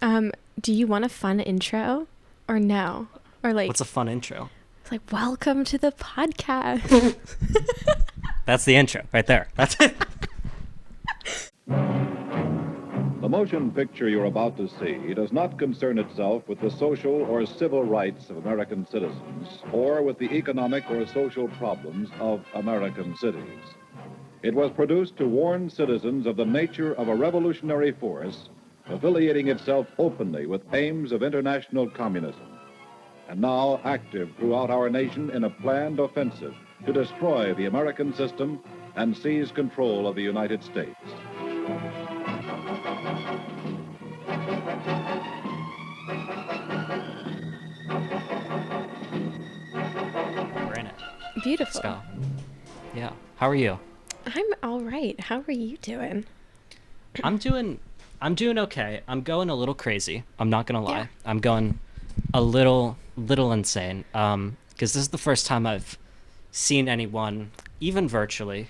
Do you want a fun intro or no? Or like, What's a fun intro? it's like, welcome to the podcast. That's the intro right there. That's it. The motion picture you're about to see does not concern itself with the social or civil rights of American citizens or with the economic or social problems of American cities. It was produced to warn citizens of the nature of a revolutionary force affiliating itself openly with aims of international communism, and now active throughout our nation in a planned offensive to destroy the American system and seize control of the United States. We're in it. Beautiful. Let's go. Yeah. How are you? I'm all right. How are you doing? I'm doing okay. I'm going a little crazy. I'm not gonna lie. Yeah. I'm going a little insane. Because this is the first time I've seen anyone, even virtually.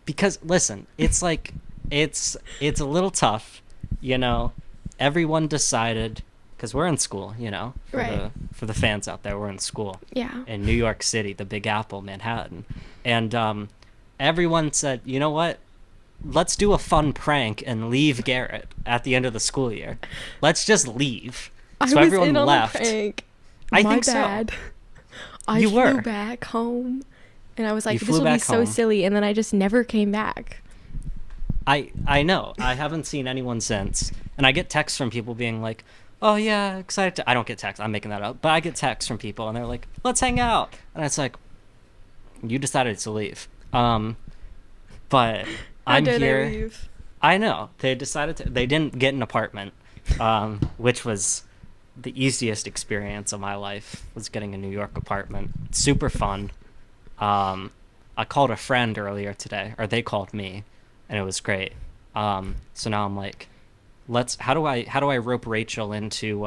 Because listen, it's like it's a little tough, you know. Everyone decided, because we're in school, you know, Right. for the fans out there, we're in school Yeah. in New York City, the Big Apple, Manhattan, and everyone said, you know what? Let's do a fun prank and leave Garrett at the end of the school year. Let's just leave. So I was everyone in on left. the prank. I My think so. bad. I You flew were. back home, and I was like, You this flew will be back so home. silly, and then I just never came back. I know. I haven't seen anyone since. And I get texts from people being like, oh, yeah, excited to... I don't get texts. I'm making that up. But I get texts from people, and they're like, let's hang out. And it's like, you decided to leave. But How I'm dare here. they leave? I know. They decided to... They didn't get an apartment, which was the easiest experience of my life, was getting a New York apartment. Super fun. I called a friend earlier today, or they called me, and it was great. So now I'm like, how do I rope Rachel into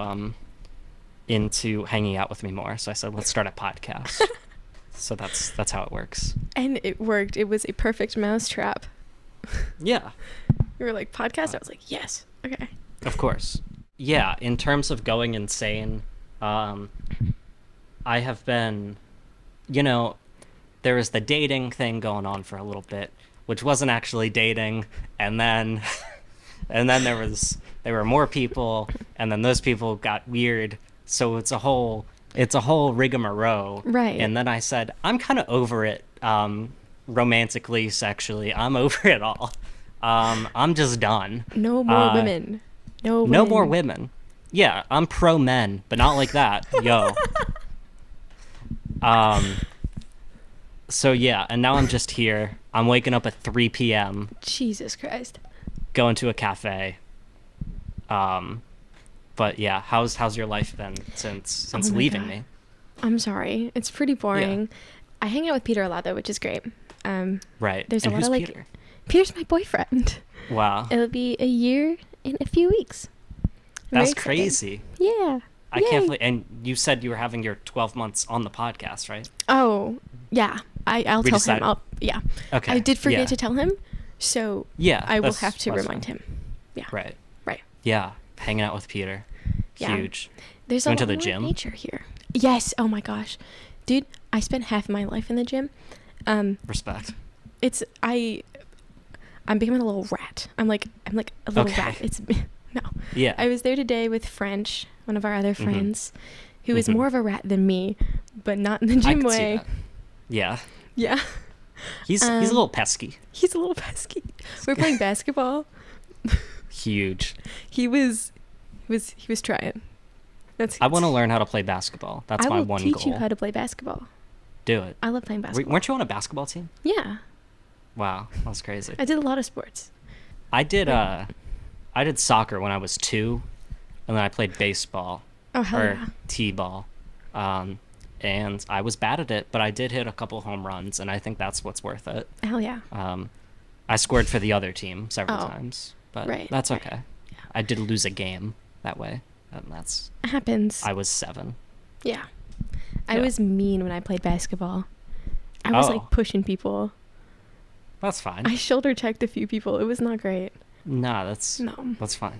hanging out with me more? So I said, let's start a podcast. So that's how it works. And it worked. It was a perfect mousetrap. Yeah, You were like, podcast? I was like, yes. Okay. of course. Yeah, in terms of going insane, I have been, you know, there was the dating thing going on for a little bit, which wasn't actually dating, and then there were more people, and then those people got weird, so it's a whole rigmarole. Right. And then I said, I'm kind of over it, romantically, sexually. I'm over it all. I'm just done. No more women. No women. No more women. Yeah, I'm pro men, but not like that. Yo. So yeah, and now I'm just here. I'm waking up at 3 p.m., Jesus Christ. going to a cafe. But yeah, how's your life been since Oh my leaving God. me? I'm sorry. It's pretty boring. I hang out with Peter a lot, though, which is great. Right. There's And a lot who's of, like... Peter? Peter's my boyfriend. Wow. It'll be a year in a few weeks. I'm very That's excited. crazy. Yeah. I can't Yay. believe. And you said you were having your 12 months on the podcast, right? Oh, yeah. I'll We tell decided. him. Yeah. Okay. I did forget yeah. to tell him, so Yeah. I will that's- have to that's remind fine. him. Yeah. Right. Right. Yeah. Hanging out with Peter. Yeah. Huge. There's a Went lot to the more gym? nature here. Yes. Oh my gosh, dude. I spent half my life in the gym. Respect. I'm becoming a little rat. I'm like a little Okay. rat. It's no. Yeah. I was there today with French, one of our other Mhm. friends, who is Mhm. more of a rat than me, but not in the I gym could see way. that. Yeah. Yeah. He's a little pesky. He's a little pesky. We're playing basketball. Huge. He was trying. I want to learn how to play basketball. That's I my will one teach goal. you how to play basketball. Do it. I love playing basketball. Weren't you on a basketball team? Yeah. Wow, that's crazy. I did a lot of sports. I did soccer when I was 2, and then I played baseball Oh, hell or yeah. t-ball, and I was bad at it, but I did hit a couple home runs, and I think that's what's worth it. Hell yeah. I scored for the other team several Oh, times, but right, that's right. okay. I did lose a game that way, and that's It happens. I was 7. Yeah. I Yeah. was mean when I played basketball. I was Oh. like pushing people. That's fine. I shoulder checked a few people. It was not great. Nah, that's No. fine.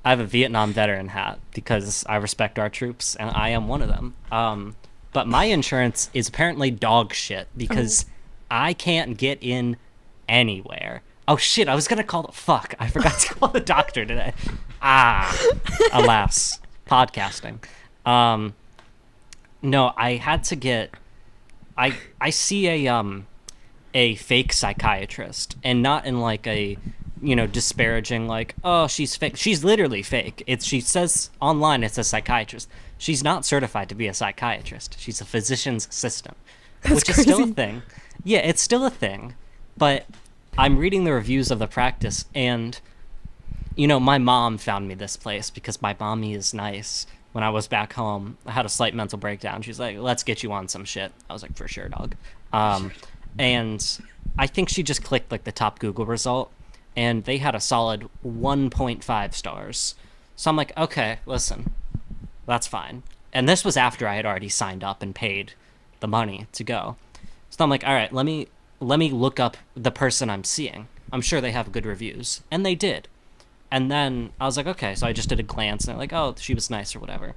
I have a Vietnam veteran hat because I respect our troops, and I am one of them. But my insurance is apparently dog shit because I can't get in anywhere. Oh shit, I was gonna call the fuck. I forgot to call the doctor today. Alas. Podcasting. No, I had to get I see a fake psychiatrist, and not in like a disparaging, like, oh, she's fake. She's literally fake. She says online it's a psychiatrist. She's not certified to be a psychiatrist. She's a physician's assistant, which is still a thing. Yeah, it's still a thing. But I'm reading the reviews of the practice, and my mom found me this place because my mommy is nice. When I was back home, I had a slight mental breakdown. She's like, let's get you on some shit. I was like, for sure, dog. And I think she just clicked like the top Google result, and they had a solid 1.5 stars. So I'm like, okay, listen, that's fine. And this was after I had already signed up and paid the money to go. So I'm like, all right, let me look up the person I'm seeing. I'm sure they have good reviews. And they did. And then I was like, okay, so I just did a glance, and they're like, oh, she was nice or whatever.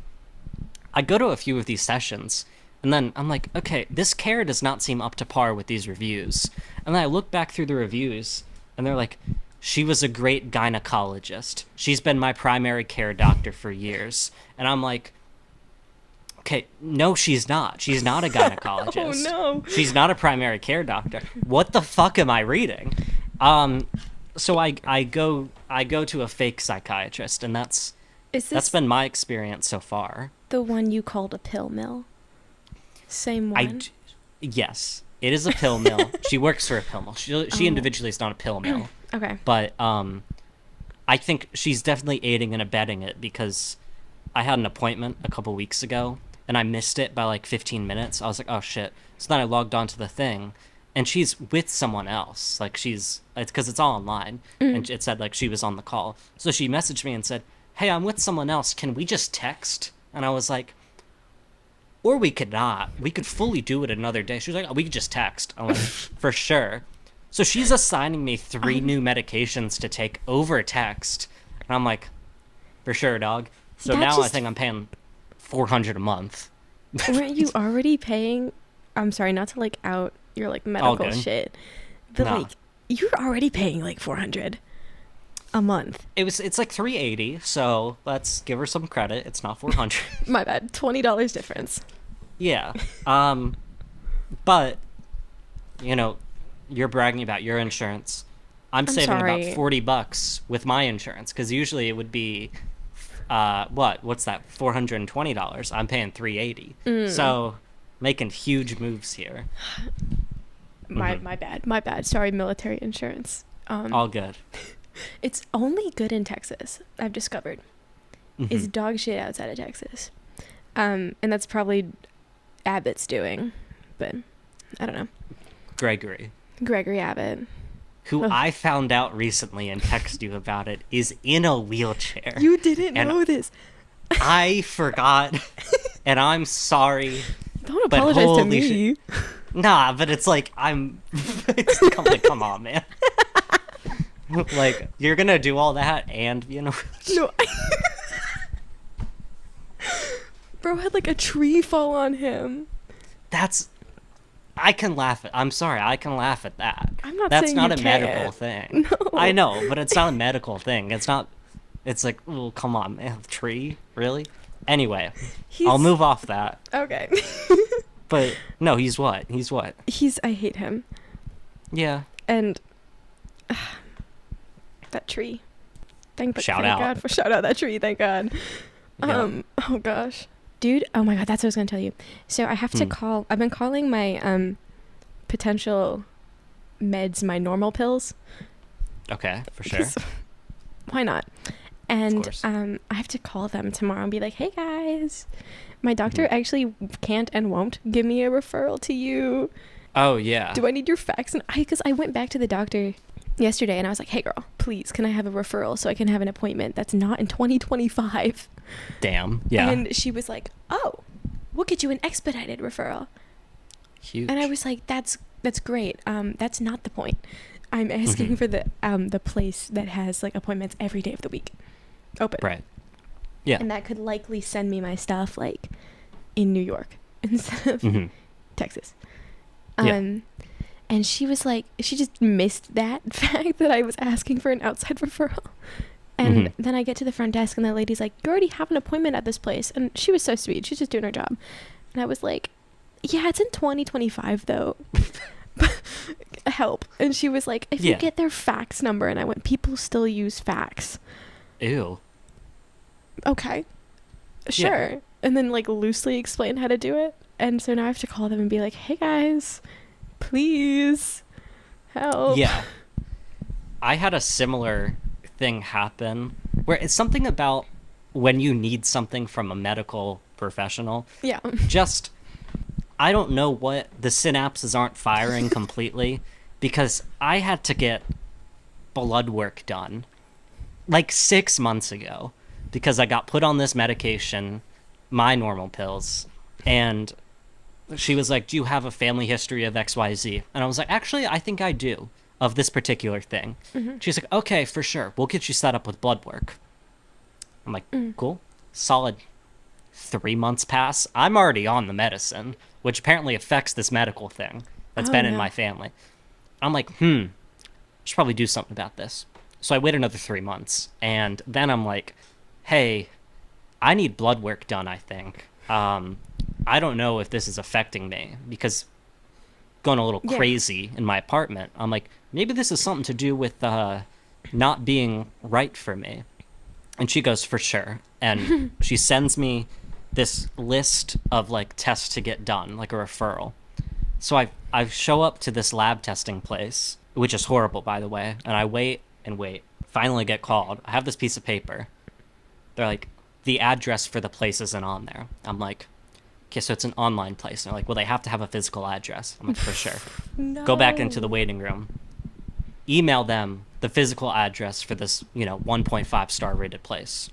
I go to a few of these sessions, and then I'm like, okay, this care does not seem up to par with these reviews. And then I look back through the reviews, and they're like, she was a great gynecologist. She's been my primary care doctor for years. And I'm like, okay, no, she's not. She's not a gynecologist. Oh, no. She's not a primary care doctor. What the fuck am I reading? So I go to a fake psychiatrist, and that's been my experience so far. The one you called a pill mill? Same one? Yes, it is a pill mill. She works for a pill mill. She individually is not a pill mill. Okay. But I think she's definitely aiding and abetting it, because I had an appointment a couple weeks ago, and I missed it by like 15 minutes. I was like, oh shit. So then I logged onto the thing, and she's with someone else. Like, it's because it's all online, and it said like she was on the call. So she messaged me and said, hey, I'm with someone else. Can we just text? And I was like, or we could not. We could fully do it another day. She was like, oh, we could just text. I'm like, for sure. So she's assigning me 3 new medications to take over text. And I'm like, for sure, dog. So now I think I'm paying $400 a month. Weren't you already paying? I'm sorry, not to like out your like medical shit, but like you're already paying like $400 a month. It's like $380, so let's give her some credit. It's not $400. My bad. $20 difference. Yeah. But you're bragging about your insurance. I'm saving about $40 with my insurance, because usually it would be what's that, $420. I'm paying $380. So making huge moves here. My bad. Sorry, military insurance. All good. It's only good in Texas, I've discovered. It's dog shit outside of Texas. And that's probably Abbott's doing, but I don't know. Gregory Abbott, who I found out recently and texted you about it, is in a wheelchair. You didn't know this. I forgot, and I'm sorry. Don't apologize to me. Nah, but it's like, come on, man. Like, you're gonna do all that and be in a wheelchair? No. Bro had like a tree fall on him. I can laugh at. I'm sorry, I can laugh at that. I'm not That's saying not you a can't. medical thing. No. I know, but it's not a medical thing. It's not. It's like, oh, come on, man. Tree? Really? Anyway, I'll move off that. Okay. But no, he's what? I hate him. Yeah. And that tree. Thank God for shout out that tree. Thank God. Yeah. Oh gosh, dude. Oh my God, that's what I was gonna tell you. So I have to call. I've been calling my potential meds my normal pills. Okay, for sure. Why not? And I have to call them tomorrow and be like, hey guys, my doctor actually can't and won't give me a referral to you. Oh yeah. Do I need your fax? Because I went back to the doctor yesterday and I was like, hey girl, please, can I have a referral so I can have an appointment that's not in 2025? Damn. Yeah. And she was like, oh, we'll get you an expedited referral. Huge. And I was like, that's great. That's not the point. I'm asking for the place that has like appointments every day of the week. open. Right. Yeah. And that could likely send me my stuff like in New York instead of Texas. Yeah. And she was like, she just missed that fact that I was asking for an outside referral. And then I get to the front desk and the lady's like, you already have an appointment at this place. And she was so sweet. She's just doing her job. And I was like, yeah, it's in 2025 though. Help. And she was like, if you get their fax number. And I went, people still use fax. Ew. Okay. Sure. Yeah. And then like loosely explain how to do it. And so now I have to call them and be like, hey guys, please help. Yeah. I had a similar thing happen where it's something about when you need something from a medical professional. Yeah. Just, I don't know what, the synapses aren't firing completely because I had to get blood work done like 6 months ago because I got put on this medication, my normal pills, and she was like, do you have a family history of XYZ? And I was like, actually, I think I do, of this particular thing. She's like, okay, for sure. We'll get you set up with blood work. I'm like, cool. Solid 3 months pass. I'm already on the medicine, which apparently affects this medical thing that's been in my family. I'm like, should probably do something about this. So I wait another 3 months. And then I'm like, hey, I need blood work done, I think. I don't know if this is affecting me because going a little crazy in my apartment. I'm like, maybe this is something to do with not being right for me. And she goes, for sure. And she sends me this list of like tests to get done, like a referral. So I show up to this lab testing place, which is horrible, by the way. And I wait and wait. Finally get called. I have this piece of paper. They're like, the address for the place isn't on there. I'm like, okay, so it's an online place. And they're like, well, they have to have a physical address. I'm like, for sure. No. Go back into the waiting room. Email them the physical address for this, 1.5 star rated place.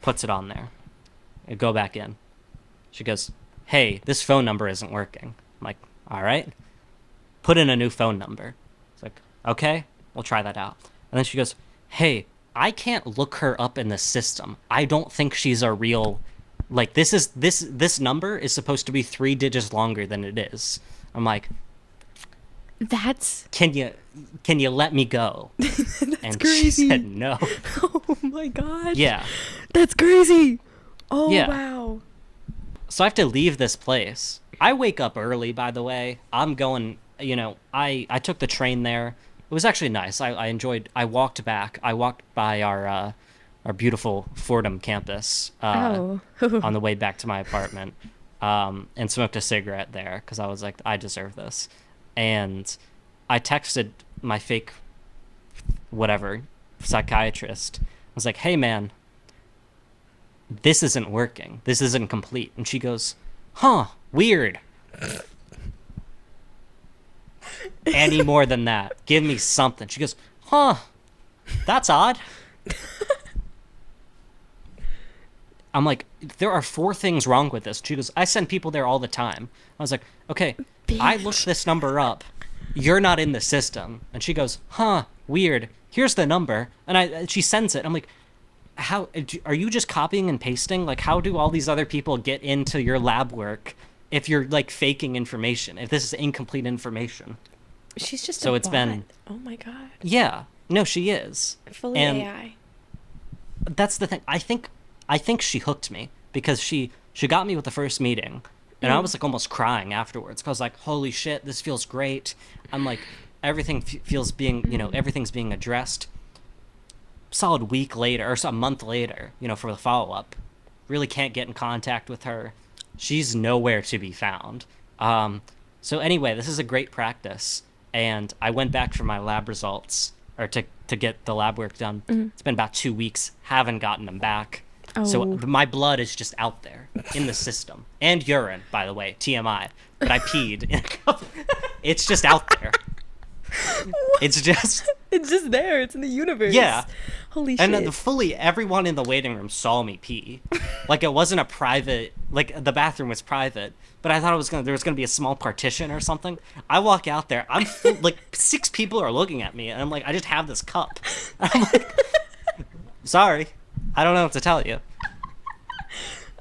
Puts it on there. I go back in. She goes, hey, this phone number isn't working. I'm like, all right. Put in a new phone number. It's like, okay, we'll try that out. And then she goes, hey, I can't look her up in the system. I don't think she's a real, like, this number is supposed to be 3 digits longer than it is. I'm like, that's... Can you let me go? That's and crazy. She said no. Oh my God. Yeah. That's crazy. Oh, yeah. Wow. So I have to leave this place. I wake up early, by the way. I'm going, I took the train there. It was actually nice. I enjoyed, I walked back. I walked by our beautiful Fordham campus on the way back to my apartment and smoked a cigarette there because I was like, I deserve this. And I texted my fake whatever psychiatrist. I was like, hey, man, this isn't working. This isn't complete. And she goes, huh, weird. Any more than that. Give me something. She goes, huh, that's odd. I'm like, there are 4 things wrong with this. She goes, I send people there all the time. I was like, okay, I looked this number up. You're not in the system. And she goes, huh, weird. Here's the number. And she sends it. I'm like, how are you just copying and pasting? Like, how do all these other people get into your lab work if you're like faking information, if this is incomplete information? She's just so a it's bot. been, oh my God. Yeah, no, she is Fully and AI. That's the thing. I think she hooked me because she got me with the first meeting, and I was like almost crying afterwards. 'Cause I was like, holy shit, this feels great. I'm like, everything feels being, everything's being addressed. Solid week later, or a month later, for the follow-up, really can't get in contact with her. She's nowhere to be found. So anyway, this is a great practice. And I went back for my lab results, or to get the lab work done. It's been about 2 weeks. Haven't gotten them back. Oh. So my blood is just out there in the system. And urine, by the way, TMI. But I peed in a cup. It's just out there. It's just there. It's in the universe. Yeah. Holy shit. And then everyone in the waiting room saw me pee. Like, it wasn't a private, like, the bathroom was private, but I thought there was gonna be a small partition or something. I walk out there, like, 6 people are looking at me, and I'm like, I just have this cup. I'm like, sorry. I don't know what to tell you.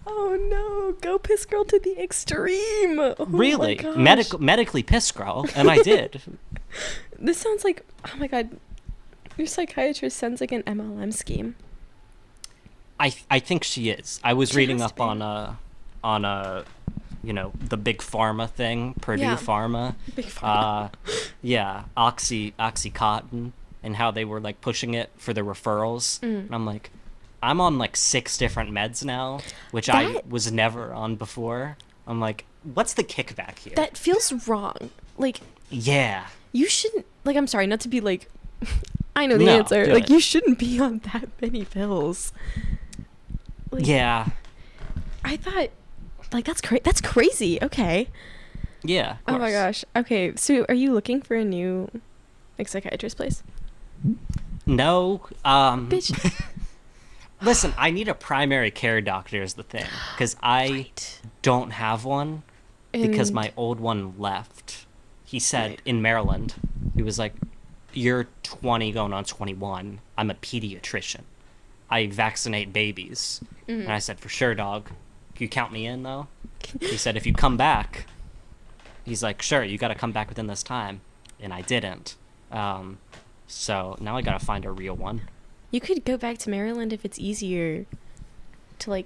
Oh no, go piss girl to the extreme. Oh Really? my gosh. Medically piss girl, and I did. This sounds like, oh my god, your psychiatrist sounds like an MLM scheme. I think she is. I was She reading has up to on a the big pharma thing, Purdue Yeah. Pharma. Big pharma. Yeah, Oxycontin, and how they were like pushing it for the referrals. And I'm like, I'm on like 6 different meds now, which I That- was never on before. I'm like, what's the kickback here? That feels wrong. Like, Yeah. you shouldn't, like, I'm sorry, not to be like, I know the No, answer. do Like, it. you shouldn't be on that many pills. Like, Yeah. I thought, like, that's crazy. Okay. Yeah. Of Oh my course. gosh. Okay, so are you looking for a new, like, psychiatrist place? No. Bitch. Listen, I need a primary care doctor is the thing, because I Right. don't have one because And- my old one left. He said Right. in Maryland, he was like, "You're 20 going on 21. I'm a pediatrician. I vaccinate babies." Mm-hmm. And I said, "For sure, dog. Can you count me in though?" He said, "If you come back," he's like, "Sure, you got to come back within this time," and I didn't. So now I got to find a real one. You could go back to Maryland if it's easier to, like,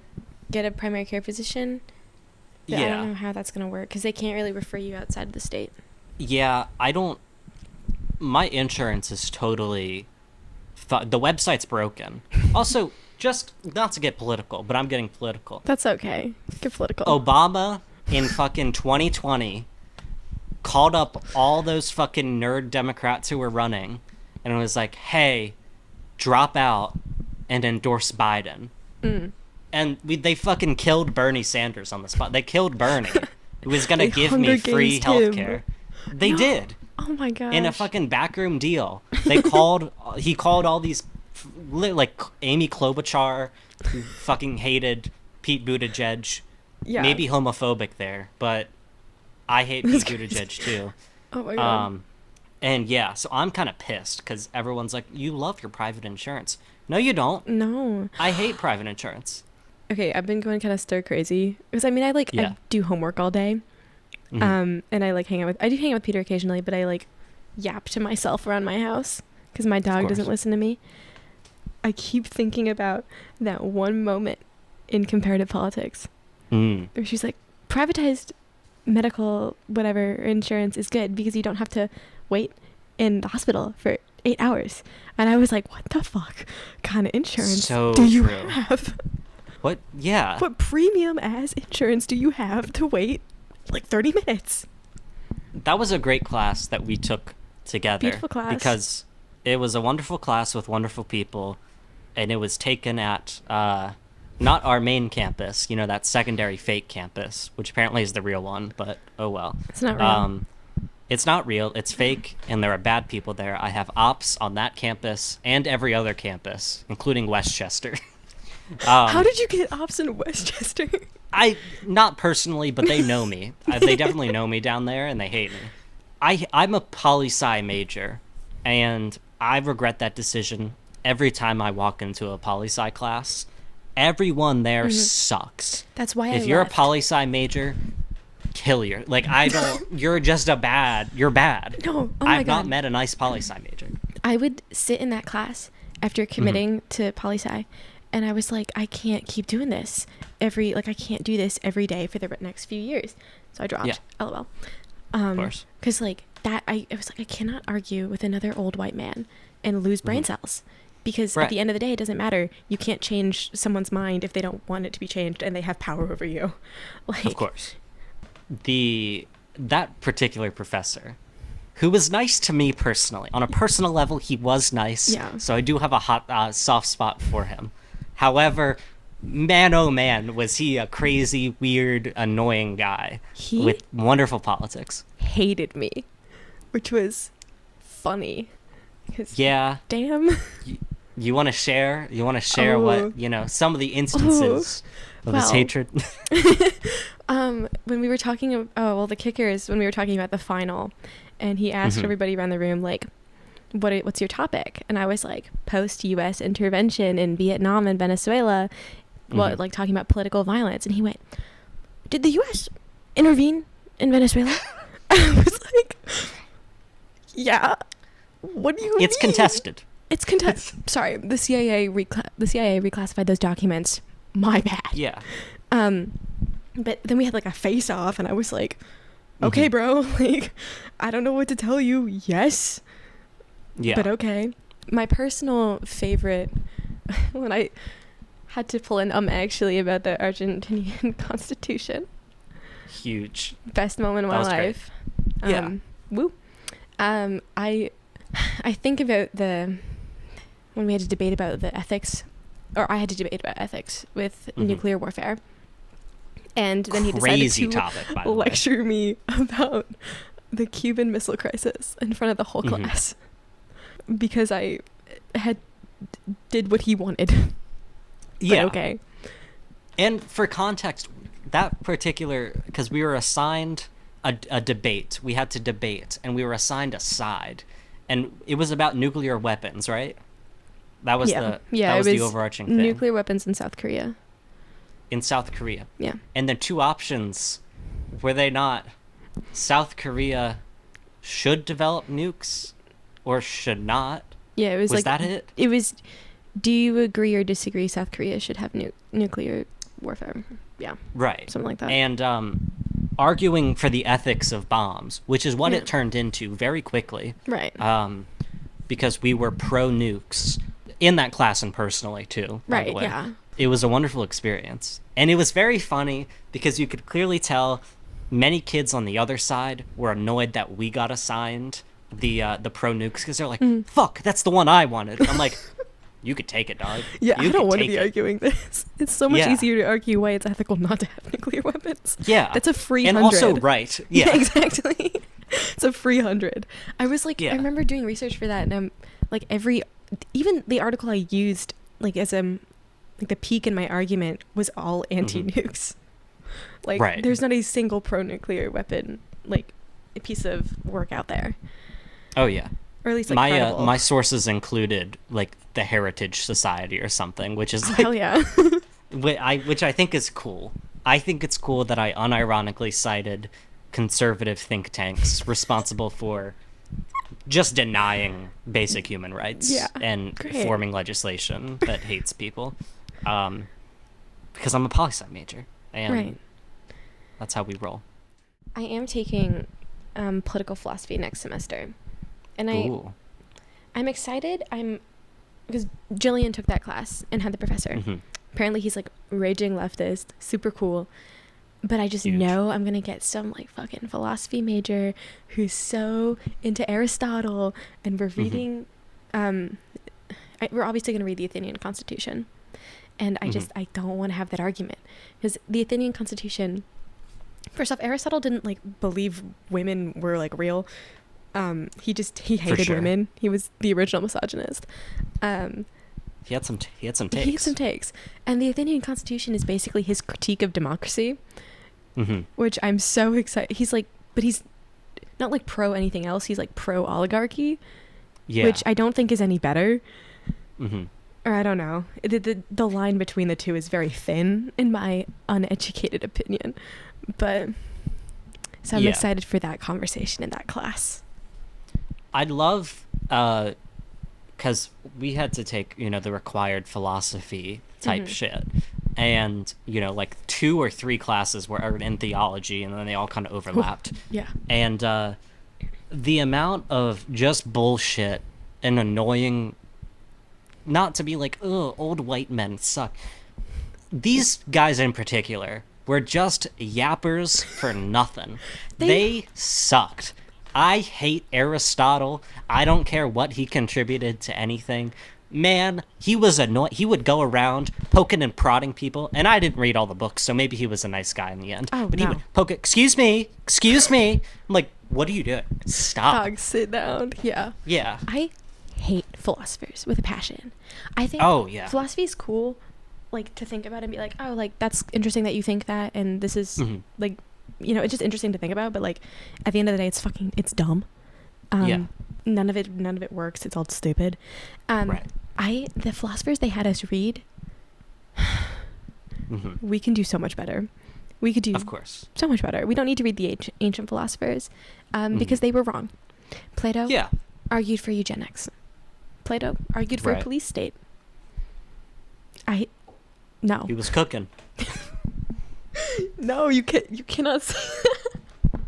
get a primary care physician. But I Yeah. don't know how that's going to work because they can't really refer you outside of the state. Yeah, I don't. My insurance is totally. The website's broken. Also, just not to get political, but I'm getting political. That's okay. Get political. Obama in fucking 2020 called up all those fucking nerd Democrats who were running and was like, "Hey, drop out and endorse Biden." And they fucking killed Bernie Sanders on the spot. They killed Bernie, who was gonna They give Hunger me free Games health him. care. They No. did. Oh my gosh. In a fucking backroom deal. They called. He called all these, like Amy Klobuchar, who fucking hated Pete Buttigieg. Yeah. Maybe homophobic there, but I hate Pete That's Buttigieg too. Oh my god. And yeah, so I'm kind of pissed because everyone's like, "You love your private insurance." No, you don't. No. I hate private insurance. Okay, I've been going kind of stir crazy because I mean I Yeah. do homework all day. Mhm. And I like I do hang out with Peter occasionally, but I like yap to myself around my house because my dog doesn't course. listen to me. I keep thinking about that one moment in comparative politics Mm. where she's like, privatized medical whatever insurance is good because you don't have to wait in the hospital for 8 hours. And I was like, what the fuck kind of insurance So do you true. have? What? Yeah. What premium ass insurance do you have to wait like 30 minutes? That was a great class that we took together. Beautiful class. Because it was a wonderful class with wonderful people, and it was taken at not our main campus, that secondary fake campus, which apparently is the real one, but oh well. It's not real. It's not real. It's fake, and there are bad people there. I have ops on that campus and every other campus, including Westchester. How did you get ops in Westchester? I not personally, but they know me. They definitely know me down there, and they hate me. I'm a poli-sci major, and I regret that decision every time I walk into a poli-sci class. Everyone there sucks. That's why If I you're left. a poli-sci major, kill your I don't. You're just you're bad. No, oh my I've not God. met a nice poli-sci major. I would sit in that class after committing to poli-sci, and I was like, I can't keep doing this I can't do this every day for the next few years. So I dropped. Yeah. LOL. Of course. Because I was like, I cannot argue with another old white man and lose brain cells. Because Right. at the end of the day, it doesn't matter. You can't change someone's mind if they don't want it to be changed, and they have power over you. Of course. That particular professor, who was nice to me personally, on a personal level, he was nice. Yeah. So I do have a soft spot for him. However, man, oh man, was he a crazy, weird, annoying guy He with wonderful politics. hated me, which was funny. 'Cause Yeah. damn. You want to share? You want to share Oh. what, some of the instances of his Well. hatred? When we were talking the kicker is when we were talking about the final, and he asked everybody around the room, like, what's your topic? And I was like, post-US intervention in Vietnam and Venezuela, well, like talking about political violence. And he went, did the US intervene in Venezuela? I was like, yeah. What do you mean? It's contested. It's contested. Sorry, the CIA reclassified those documents. My bad. Yeah. But then we had like a face-off, and I was like, okay, bro, like, I don't know what to tell you. Yes. Yeah. But okay. My personal favorite, when I had to pull an actually about the Argentinian Constitution. Huge. Best moment of my life. Yeah. Woo. I think about when we had to debate about the ethics, or I had to debate about ethics with nuclear warfare. And then he decided to lecture me about the Cuban Missile Crisis in front of the whole class because I did what he wanted. Yeah. But okay. And for context, that particular, because we were assigned a debate, we had to debate, and we were assigned a side, and it was about nuclear weapons, right? That was the overarching thing. Nuclear weapons in South Korea. In South Korea. Yeah. And the two options, were they not South Korea should develop nukes or should not? Yeah, it was like... Was that it? It was, do you agree or disagree South Korea should have nuclear warfare? Yeah. Right. Something like that. And arguing for the ethics of bombs, which is what it turned into very quickly. Right. Because we were pro-nukes in that class and personally, too. By the way. Yeah. It was a wonderful experience. And it was very funny because you could clearly tell many kids on the other side were annoyed that we got assigned the pro-nukes because they're like, fuck, that's the one I wanted. I'm like, you could take it, dog. Yeah, I don't want to be arguing this. It's so much easier to argue why it's ethical not to have nuclear weapons. Yeah. That's a free and 100. And also right. Yeah, exactly. It's a free 100. I was like, I remember doing research for that, and like even the article I used, like as like the peak in my argument was all anti-nukes. Like there's not a single pro-nuclear weapon like a piece of work out there. Oh yeah. Or at least like my sources included like the Heritage Society or something, which is like, hell yeah. which I think is cool. I think it's cool that I unironically cited conservative think tanks responsible for just denying basic human rights and forming legislation that hates people. Because I'm a poli-sci major, and that's how we roll. I am taking political philosophy next semester, and I'm excited. Because Jillian took that class and had the professor. Apparently he's like raging leftist, super cool. But I just know I'm gonna get some like fucking philosophy major who's so into Aristotle, and we're reading. We're obviously gonna read the Athenian Constitution. And I don't want to have that argument because the Athenian Constitution, first off, Aristotle didn't like believe women were like real. He hated women. He was the original misogynist. He had some takes. And the Athenian Constitution is basically his critique of democracy, which I'm so excited. He's like, but he's not like pro anything else. He's like pro oligarchy, which I don't think is any better. Or I don't know. The line between the two is very thin, in my uneducated opinion. But so I'm excited for that conversation in that class. I'd love, because we had to take, the required philosophy type shit. And, like 2 or 3 classes were in theology, and then they all kind of overlapped. Yeah. And the amount of just bullshit and annoying... Not to be like, oh, old white men suck. These guys in particular were just yappers for nothing. They sucked. I hate Aristotle. I don't care what he contributed to anything. Man, he was annoying. He would go around poking and prodding people, and I didn't read all the books, so maybe he was a nice guy in the end. Oh, but he would poke it. Excuse me. I'm like, what are you doing? Stop. Dog, sit down. Yeah. Yeah. I hate philosophers with a passion. I think philosophy is cool, like to think about and be like, oh, like that's interesting that you think that, and this is like, it's just interesting to think about. But like, at the end of the day, it's dumb. none of it works. It's all stupid. Right. The philosophers they had us read, we can do so much better. We could do, of course, so much better. We don't need to read the ancient philosophers because they were wrong. Plato argued for eugenics. Plato argued for a police state. No. He was cooking. No, you cannot say that.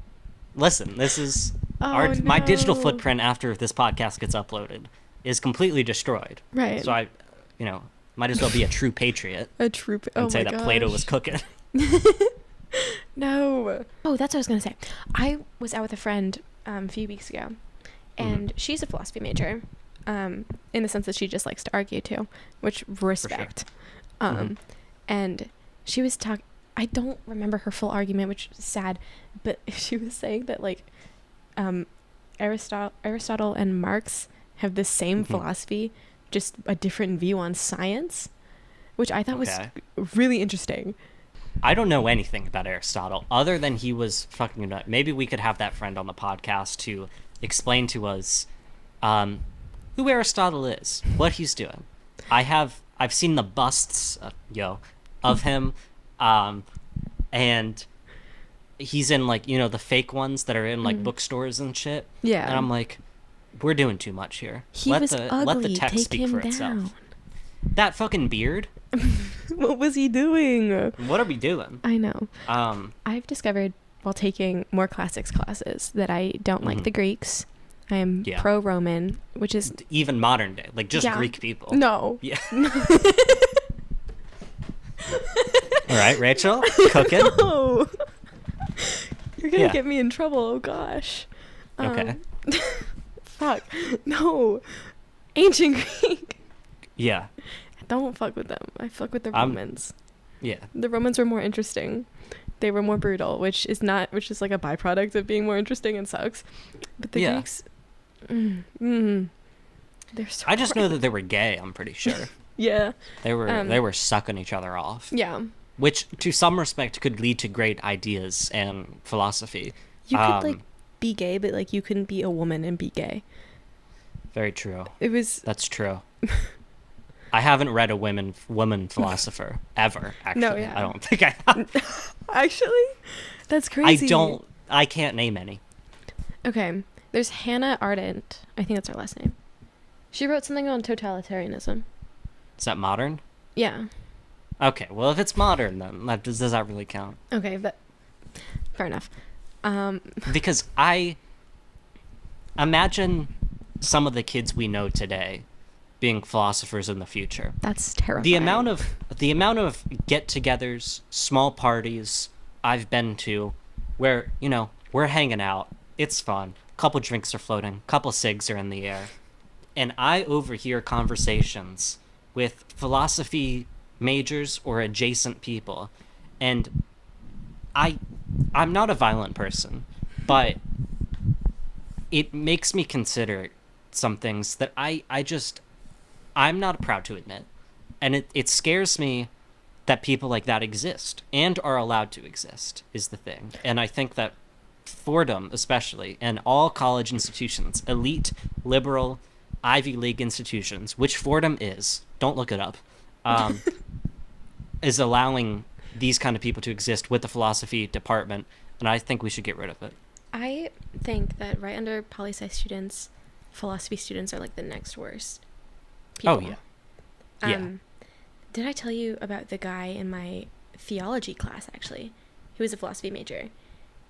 Listen, this is my digital footprint after this podcast gets uploaded is completely destroyed. Right. So I, might as well be a true patriot. And say that Plato was cooking. No. Oh, that's what I was going to say. I was out with a friend a few weeks ago, and she's a philosophy major, in the sense that she just likes to argue too, which respect. Sure. And she was talking, I don't remember her full argument, which is sad, but she was saying that like Aristotle and Marx have the same philosophy, just a different view on science, which I thought was really interesting. I don't know anything about Aristotle other than he was fucking nut. Maybe we could have that friend on the podcast to explain to us who Aristotle is, what he's doing. I've seen the busts of him, and he's in like the fake ones that are in like bookstores and shit. Yeah, and I'm like, we're doing too much here. Let the text speak for itself. That fucking beard. What was he doing? What are we doing? I know. I've discovered while taking more classics classes that I don't like the Greeks. I am pro-Roman, which is even modern day, like just Greek people. No. Yeah. All right, Rachel, cooking. No. You're gonna get me in trouble. Oh gosh. Okay. Fuck. No. Ancient Greek. Yeah. Don't fuck with them. I fuck with the Romans. Yeah. The Romans were more interesting. They were more brutal, which is like a byproduct of being more interesting and sucks. But the Greeks, they're so. I just know that they were gay. I'm pretty sure. Yeah. They were sucking each other off. Yeah. Which, to some respect, could lead to great ideas and philosophy. You could like be gay, but like you couldn't be a woman and be gay. Very true. That's true. I haven't read a woman philosopher ever, actually. No, yeah. I don't think I have. Actually? That's crazy. I can't name any. Okay. There's Hannah Arendt. I think that's her last name. She wrote something on totalitarianism. Is that modern? Yeah. Okay, well, if it's modern, then does that really count? Okay, fair enough. Because I imagine some of the kids we know today being philosophers in the future. That's terrifying. The amount of get-togethers, small parties I've been to, where we're hanging out, it's fun. Couple drinks are floating, couple cigs are in the air, and I overhear conversations with philosophy majors or adjacent people, and I'm not a violent person, but it makes me consider some things that I'm not proud to admit. And it scares me that people like that exist and are allowed to exist is the thing. And I think that Fordham, especially, and all college institutions, elite, liberal, Ivy League institutions, which Fordham is, don't look it up, is allowing these kind of people to exist with the philosophy department, and I think we should get rid of it. I think that right under poli-sci students, philosophy students are like the next worst people. Oh, yeah. Did I tell you about the guy in my theology class, actually? He was a philosophy major.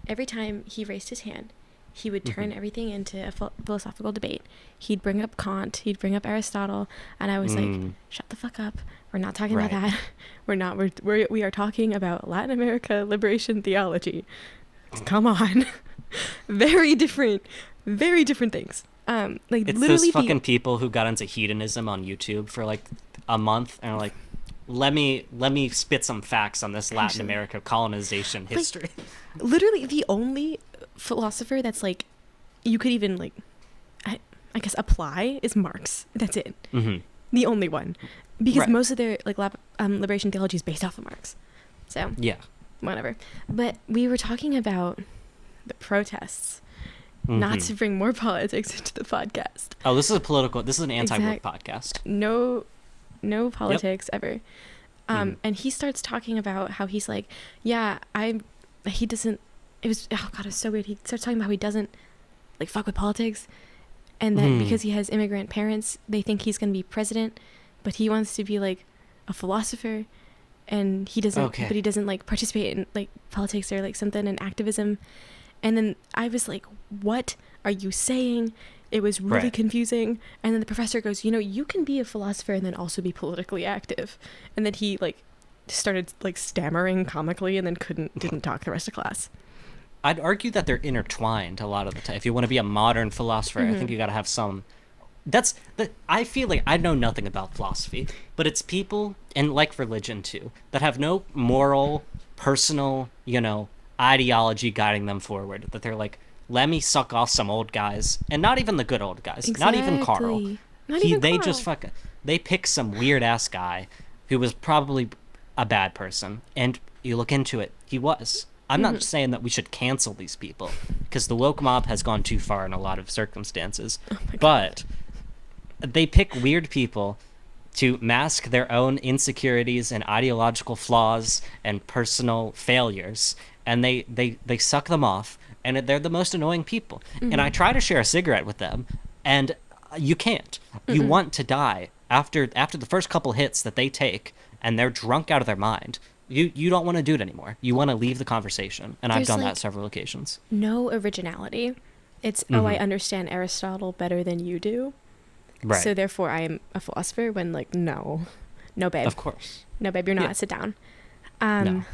Every time he raised his hand, he would turn everything into a philosophical debate. He'd bring up Kant, he'd bring up Aristotle, and I was like, shut the fuck up. We're not talking about that. We are talking about Latin America liberation theology. Come on. Very different things. It's literally those fucking people who got into hedonism on YouTube for like a month and are like, let me spit some facts on this Latin America colonization history. Like, literally the only philosopher that's like you could even like I guess apply is Marx. That's it. The only one, because most of their like liberation theology is based off of Marx. So whatever. But we were talking about the protests, not to bring more politics into the podcast. Oh, this is an anti-woke podcast. No politics ever. And he starts talking about how he's like, it was so weird. He starts talking about how he doesn't like fuck with politics, and that because he has immigrant parents, they think he's going to be president, but he wants to be like a philosopher, and he doesn't, but he doesn't like participate in like politics or like something in activism. And then I was like, what are you saying? It was really confusing. And then the professor goes, you can be a philosopher and then also be politically active. And then he like started like stammering comically and then didn't talk the rest of class. I'd argue that they're intertwined a lot of the time. If you want to be a modern philosopher, I think you got to have some. I feel like I know nothing about philosophy, but it's people, and like religion too, that have no moral, personal, ideology guiding them forward. That they're like, let me suck off some old guys, and not even the good old guys, not even Carl. They pick some weird ass guy who was probably a bad person, and you look into it, he was. I'm not saying that we should cancel these people, because the woke mob has gone too far in a lot of circumstances, but they pick weird people to mask their own insecurities and ideological flaws and personal failures, and they suck them off, and they're the most annoying people. And I try to share a cigarette with them, and you can't. You want to die after the first couple hits that they take, and they're drunk out of their mind. You don't want to do it anymore. You want to leave the conversation, and I've done that several occasions. No originality. It's, I understand Aristotle better than you do. Right. So therefore I'm a philosopher, when like, no, babe. Of course. No, babe, you're not. Sit down. No.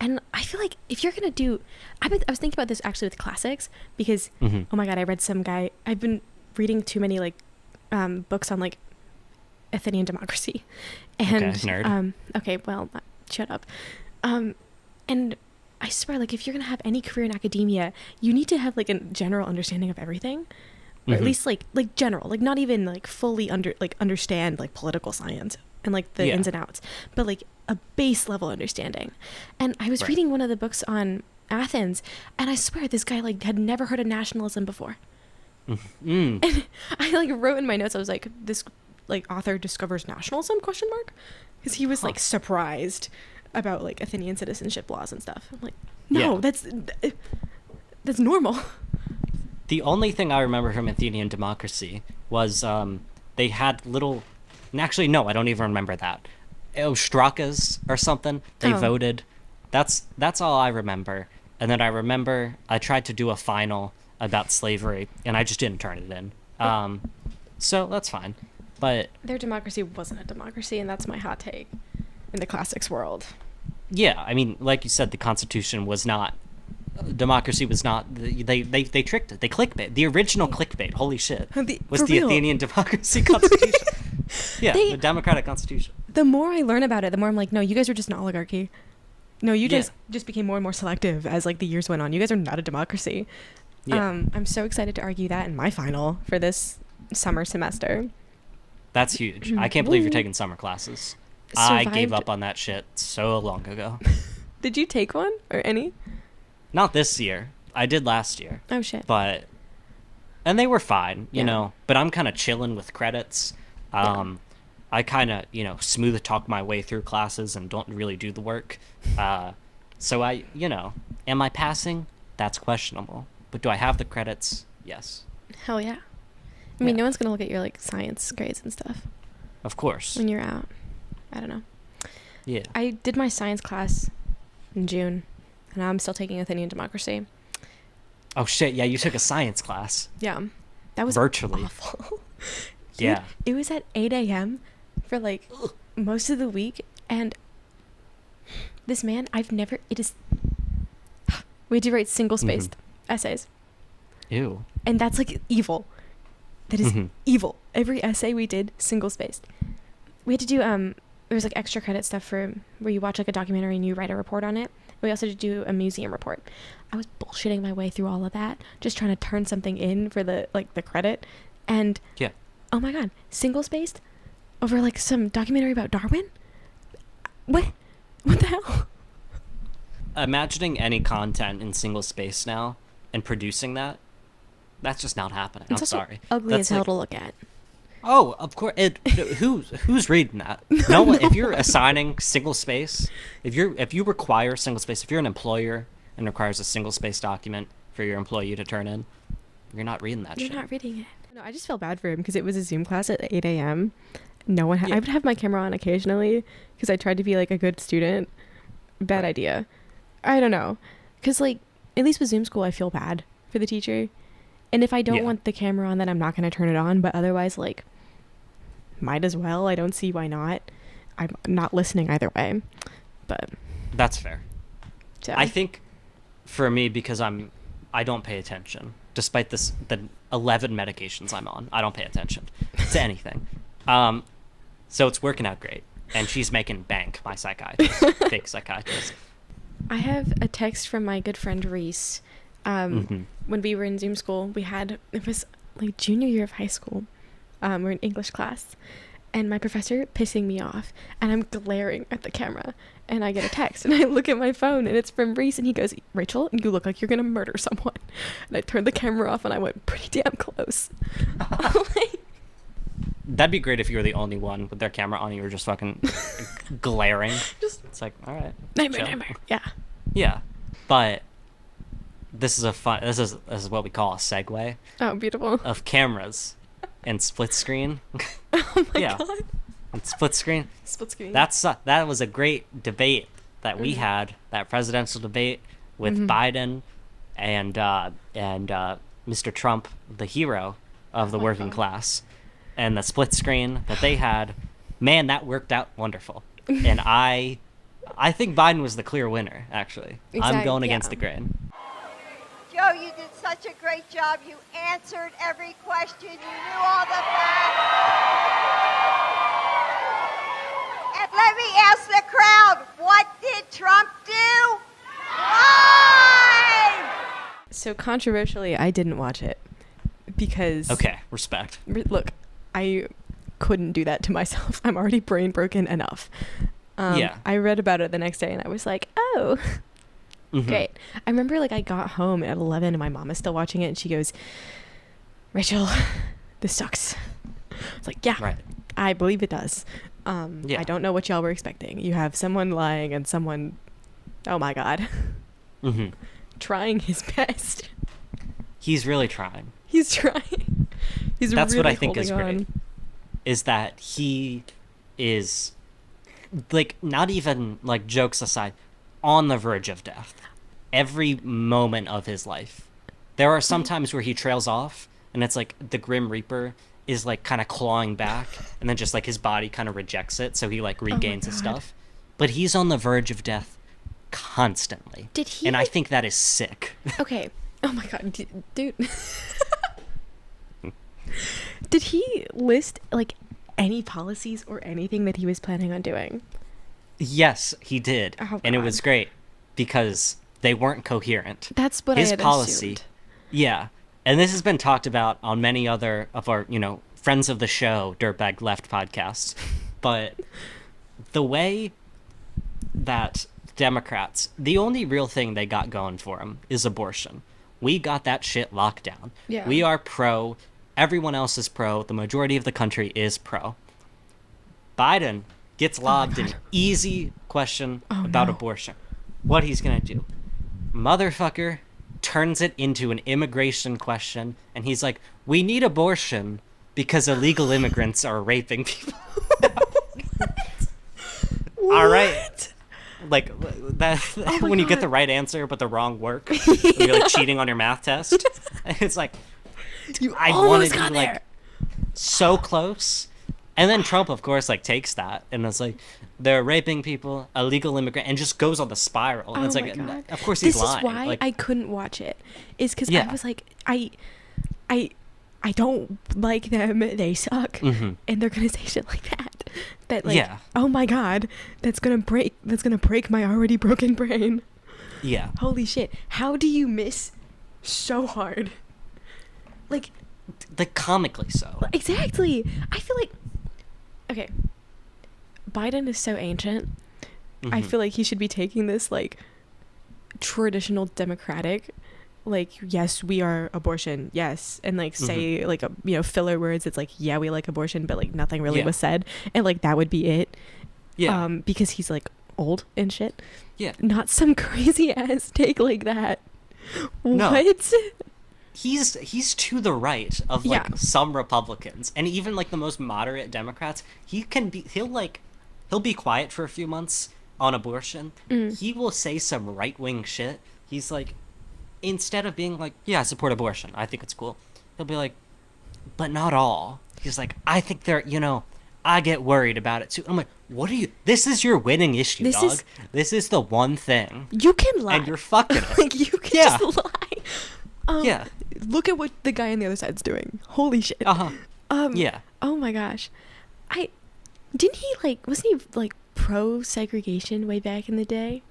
And I feel like if you're going to do, I was thinking about this actually with classics, because, oh my God, I read some guy, I've been reading too many like books on like Athenian democracy. And, nerd. Okay, well, shut up. And I swear, like, if you're going to have any career in academia, you need to have like a general understanding of everything. Or at least like general, like not even like fully understand like political science and like the ins and outs, but like a base level understanding. And I was reading one of the books on Athens, and I swear this guy like had never heard of nationalism before. And I like wrote in my notes, I was like, this like author discovers nationalism ? Because he was like surprised about like Athenian citizenship laws and stuff. I'm like, no, that's normal. The only thing I remember from Athenian democracy was they had little... Actually, no, I don't even remember that. Ostrakas or something. They voted. That's all I remember. And then I remember I tried to do a final about slavery, and I just didn't turn it in. So that's fine. But their democracy wasn't a democracy, and that's my hot take in the classics world. Yeah, I mean, like you said, the Constitution was not... Democracy was not. They tricked it. They clickbait. The original clickbait, holy shit, was the Athenian democracy constitution. The democratic constitution. The more I learn about it, the more I'm like, no, you guys are just an oligarchy. No, you guys just became more and more selective as like the years went on. You guys are not a democracy. I'm so excited to argue that in my final for this summer semester. That's huge. I can't believe you're taking summer classes. I gave up on that shit so long ago. Did you take one or any? Not this year. I did last year. Oh, shit. And they were fine, you know, but I'm kind of chilling with credits. I kind of, smooth talk my way through classes and don't really do the work. So am I passing? That's questionable. But do I have the credits? Yes. Hell yeah. I mean, no one's going to look at your, like, science grades and stuff. Of course. When you're out. I don't know. Yeah. I did my science class in June. And I'm still taking Athenian democracy. Oh, shit. Yeah, you took a science class. Yeah. That was virtually awful. Dude, yeah. It was at 8 a.m. for, like, most of the week. And this man, we had to write single-spaced essays. Ew. And that's, like, evil. That is evil. Every essay we did, single-spaced. We had to do, there was, like, extra credit stuff for where you watch, like, a documentary and you write a report on it. We also had to do a museum report. I was bullshitting my way through all of that, just trying to turn something in for the credit. And oh my God, single-spaced over like some documentary about Darwin? What the hell? Imagining any content in single space now and producing that That's just not happening. It's I'm also sorry. ugly That's as hell like, to look at. oh, of course. Who's reading that? No one. If you're assigning single space, if you require single space, if you're an employer and requires a single space document for your employee to turn in, you're not reading that shit. You're not reading it. No, I just felt bad for him because it was a Zoom class at 8 a.m. No one. I would have my camera on occasionally because I tried to be like a good student. Bad idea. I don't know, because like at least with Zoom school, I feel bad for the teacher, and if I don't want the camera on, then I'm not going to turn it on. But otherwise, like, might as well. I don't see why not. I'm not listening either way. But that's fair. So. I think for me, because I don't pay attention, despite the 11 medications I'm on. I don't pay attention to anything. So it's working out great. And she's making bank, my psychiatrist, fake psychiatrist. I have a text from my good friend Reese. When we were in Zoom school, it was like junior year of high school. We're in English class. And my professor pissing me off. And I'm glaring at the camera. And I get a text. And I look at my phone. And it's from Reese. And he goes, "Rachel, you look like you're going to murder someone." And I turned the camera off. And I went pretty damn close. That'd be great if you were the only one with their camera on. You were just fucking glaring. It's like, all right. Nightmare. Yeah. Yeah. But this is what we call a segue. Oh, beautiful. Of cameras and split screen. Oh my god. And split screen. Split screen. That was a great debate that we had, that presidential debate with Biden and Mr. Trump, the hero of the working class. And the split screen that they had, man, that worked out wonderful. And I think Biden was the clear winner, actually. I'm going against the grain. Joe, you did such a great job. You answered every question. You knew all the facts. And let me ask the crowd, what did Trump do? Why? So controversially, I didn't watch it because... Okay, respect. Look, I couldn't do that to myself. I'm already brain broken enough. I read about it the next day and I was like, oh, great. I remember like I got home at 11 and my mom is still watching it and she goes, "Rachel, this sucks." It's like, yeah, right. I believe it does. I don't know what y'all were expecting. You have someone lying and someone, oh my God, trying his best. He's really trying. He's trying. That's really what I think is great. on. Is that he is, like, not even, like, jokes aside, on the verge of death. Every moment of his life. There are some times where he trails off, and it's like the Grim Reaper is, like, kind of clawing back, and then just, like, his body kind of rejects it, so he, like, regains his stuff. But he's on the verge of death constantly. Did he? And I think that is sick. Okay. Oh my God, dude. Did he list like any policies or anything that he was planning on doing? Yes, he did. Oh, and it God. was great because they weren't coherent. That's what his I had policy. assumed. Yeah. And this has been talked about on many other of our, friends of the show, Dirtbag Left podcasts. But the way that Democrats, the only real thing they got going for them is abortion. We got that shit locked down. Yeah. We are pro. Everyone else is pro. The majority of the country is pro. Biden gets lobbed an easy question about abortion. What he's going to do. Motherfucker turns it into an immigration question, and he's like, we need abortion because illegal immigrants are raping people. All right. Like, that when you get the right answer but the wrong work, you're like cheating on your math test. It's like, I wanted to be like so close. And then Trump, of course, like takes that and it's like, they're raping people, illegal immigrant, and just goes on the spiral. And it's like, God. of course he's lying. This is why like, I couldn't watch it. Is because I was like, I don't like them. They suck, and they're gonna say shit like that. That like, oh my God, that's gonna break my already broken brain. Yeah. Holy shit! How do you miss so hard? Like comically so. Exactly. I feel like, okay, Biden is so ancient. I feel like he should be taking this like traditional democratic like, yes, we are abortion, yes, and like say like filler words. It's like, yeah, we like abortion, but like nothing really was said, and like that would be it. Yeah. Because he's like old and shit. Yeah. Not some crazy ass take like that. No. What? He's to the right of like some Republicans, and even like the most moderate Democrats. He'll be quiet for a few months on abortion. He will say some right-wing shit. He's like, instead of being like, yeah, I support abortion, I think it's cool, he'll be like, but not all. He's like, I think I get worried about it too. I'm like, what are you? This is your winning issue, dog. This is the one thing. You can lie. And you're fucking it. Like, you can just lie. Look at what the guy on the other side's doing. Holy shit. Yeah. Oh my gosh. Wasn't he like pro-segregation way back in the day?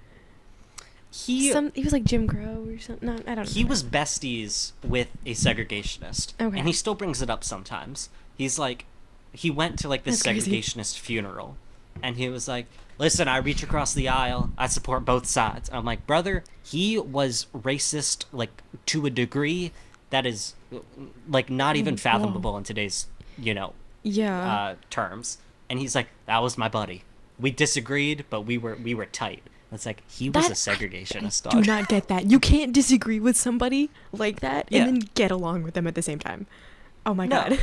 He was like Jim Crow or something. No, I don't know. He was besties with a segregationist. Okay. And he still brings it up sometimes. He's like, he went to like this segregationist funeral, and he was like, listen, I reach across the aisle, I support both sides. I'm like, brother, he was racist like to a degree that is like not even fathomable in today's terms. And he's like, that was my buddy. We disagreed, but we were tight. It's like, he was a segregationist, dog. Do not get that. You can't disagree with somebody like that and then get along with them at the same time. Oh my God.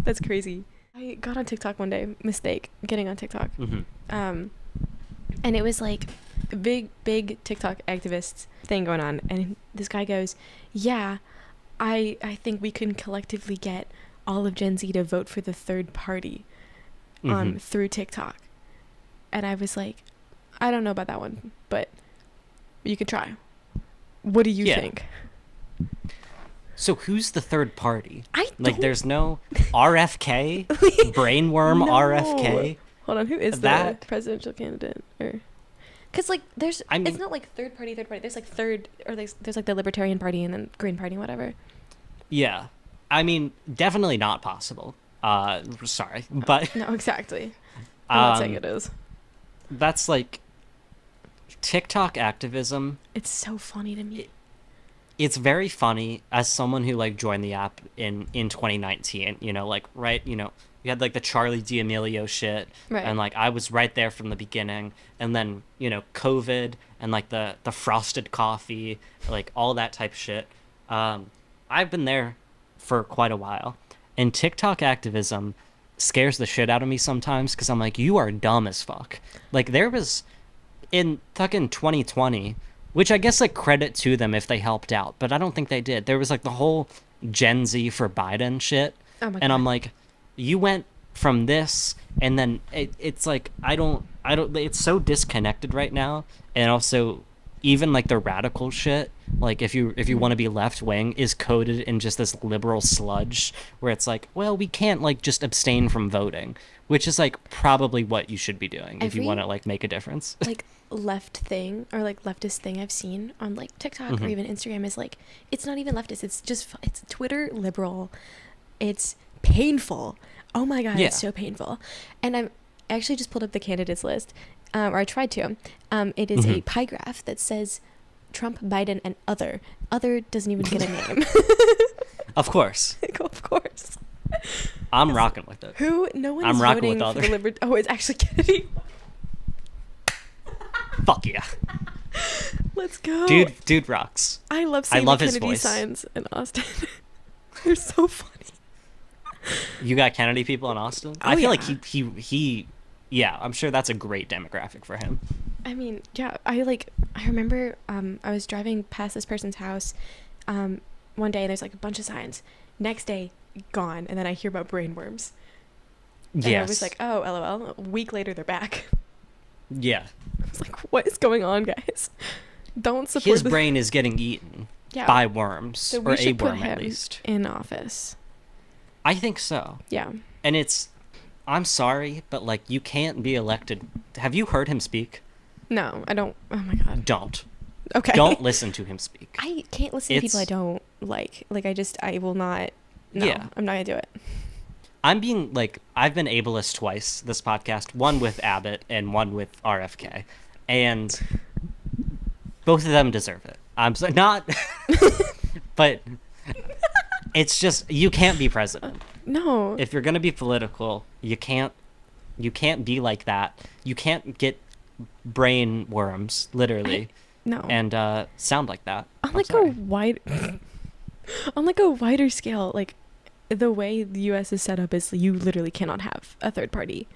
That's crazy. I got on TikTok one day, mistake, getting on TikTok. And it was like a big TikTok activist thing going on. And this guy goes, yeah, I think we can collectively get all of Gen Z to vote for the third party through TikTok. And I was like, I don't know about that one, but you could try. What do you think? So who's the third party? There's no RFK, brainworm RFK. Hold on, who is the presidential candidate? Because like it's not like third party. There's like there's like the Libertarian Party and then Green Party, whatever. Yeah, I mean, definitely not possible. Sorry, but no, exactly. I'm not saying it is. That's like TikTok activism. It's so funny to me. It's very funny as someone who like joined the app in 2019. You had like the Charlie D'Amelio shit, right. And like I was right there from the beginning. And then COVID and like the frosted coffee, like all that type of shit. I've been there for quite a while, and TikTok activism scares the shit out of me sometimes because I'm like, you are dumb as fuck. Like there was in fucking 2020, which I guess like credit to them if they helped out, but I don't think they did. There was like the whole Gen Z for Biden shit. Oh my and God. I'm like, you went from this and then it's like I don't it's so disconnected right now. And also even like the radical shit, like if you want to be left wing, is coded in just this liberal sludge where it's like, well, we can't like just abstain from voting, which is like probably what you should be doing if you want to like make a difference. Like left thing or like leftist thing I've seen on like TikTok or even Instagram is like, it's not even leftist, it's Twitter liberal. It's painful. Oh my God, it's so painful. And I actually just pulled up the candidates list. Or I tried to. It is a pie graph that says Trump, Biden, and other. Other doesn't even get a name. Of course. Of course. I'm rocking with it. No one's voting for the Oh, it's actually Kennedy. Fuck yeah. Let's go. Dude rocks. I love seeing the Kennedy signs in Austin. They're so funny. You got Kennedy people in Austin? Oh, I feel like he yeah, I'm sure that's a great demographic for him. I mean, yeah, I remember I was driving past this person's house one day and there's like a bunch of signs. Next day, gone. And then I hear about brainworms. And I was like, oh, LOL. A week later, they're back. Yeah. I was like, what is going on, guys? Don't support his brain is getting eaten by worms, so or a put worm him at least. In office. I think so. Yeah. And I'm sorry, but like you can't be elected. Have you heard him speak? No, I don't. Oh my God. Don't. Okay. Don't listen to him speak. I can't listen to people I don't like. Like I will not. No, yeah. I'm not gonna do it. I've been ableist twice this podcast, one with Abbott and one with RFK, and both of them deserve it. I'm not, But it's just, you can't be president. No. If you're going to be political, you can't be like that. You can't get brain worms, literally. No. And sound like that. On like a wider scale, like the way the US is set up is you literally cannot have a third party.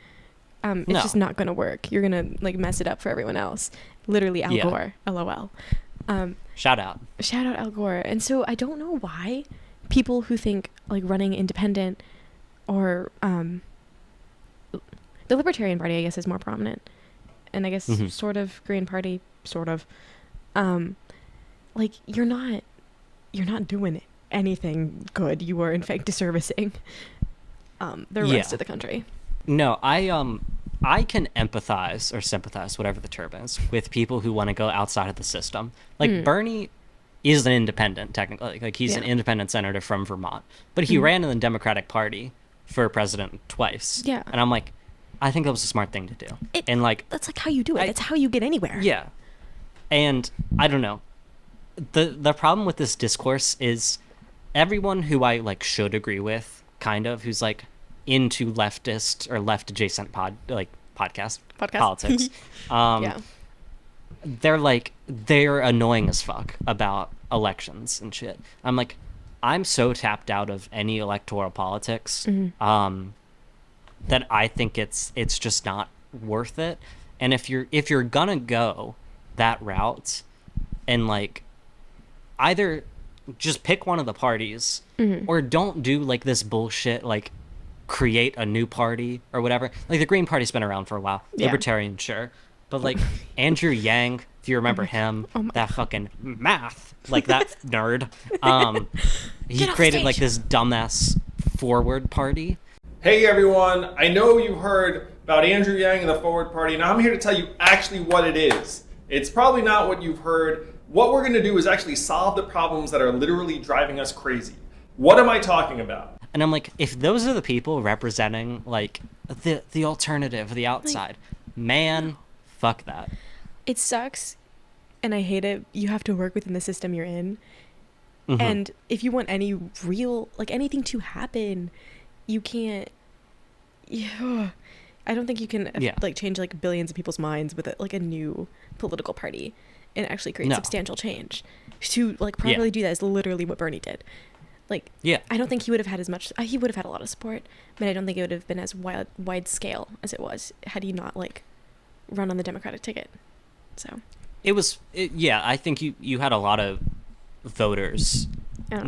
It's just not going to work. You're going to like mess it up for everyone else. Literally Al Gore, LOL. Shout out Al Gore. And so I don't know why people who think like running independent or the Libertarian Party, I guess, is more prominent, and I guess sort of Green Party, sort of, like you're not doing anything good. You are in fact disservicing the rest of the country. No, I can empathize or sympathize, whatever the term is, with people who want to go outside of the system. Like Bernie is an independent, technically. Like he's an independent senator from Vermont, but he ran in the Democratic Party for president twice. Yeah, and I'm like, I think that was a smart thing to do. And like, that's like how you do it. That's how you get anywhere. Yeah, and I don't know. The problem with this discourse is everyone who I like should agree with, kind of, who's like into leftist or left adjacent podcast politics. They're annoying as fuck about elections and shit. I'm like, I'm so tapped out of any electoral politics that I think it's just not worth it. And if you're gonna go that route and like either just pick one of the parties or don't do like this bullshit like create a new party or whatever. Like the Green Party's been around for a while. Libertarian, sure. But like Andrew Yang, if you remember him, that fucking math, like that nerd. He created like this dumbass forward party. Hey everyone, I know you heard about Andrew Yang and the Forward Party. Now I'm here to tell you actually what it is. It's probably not what you've heard. What we're gonna do is actually solve the problems that are literally driving us crazy. What am I talking about? And I'm like, if those are the people representing like the alternative, the outside, man, fuck that. It sucks, and I hate it. You have to work within the system you're in, and if you want any real like anything to happen, you can't. I don't think you can like change like billions of people's minds with like a new political party and actually create substantial change. To like properly do that is literally what Bernie did. Like, I don't think he would have had as much. He would have had a lot of support, but I don't think it would have been as wide scale as it was had he not like run on the Democratic ticket. So I think you had a lot of voters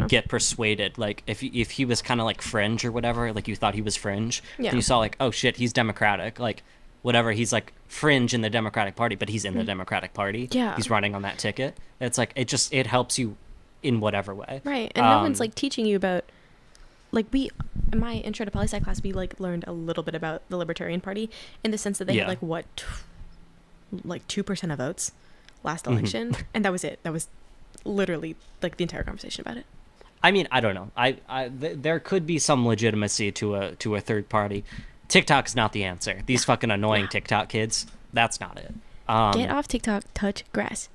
get persuaded. Like if he was kind of like fringe or whatever, like you thought he was fringe, and you saw like, oh shit, he's Democratic, like whatever, he's like fringe in the Democratic Party, but he's in the Democratic Party. Yeah, he's running on that ticket. It's like it helps you in whatever way, right? And no one's like teaching you about like in my intro to poli sci class, we like learned a little bit about the Libertarian Party in the sense that they had like what like 2% of votes last election, and that was it. That was literally like the entire conversation about it. I mean, I don't know. There could be some legitimacy to a third party. TikTok's not the answer. These fucking annoying TikTok kids, that's not it. Get off TikTok. Touch grass.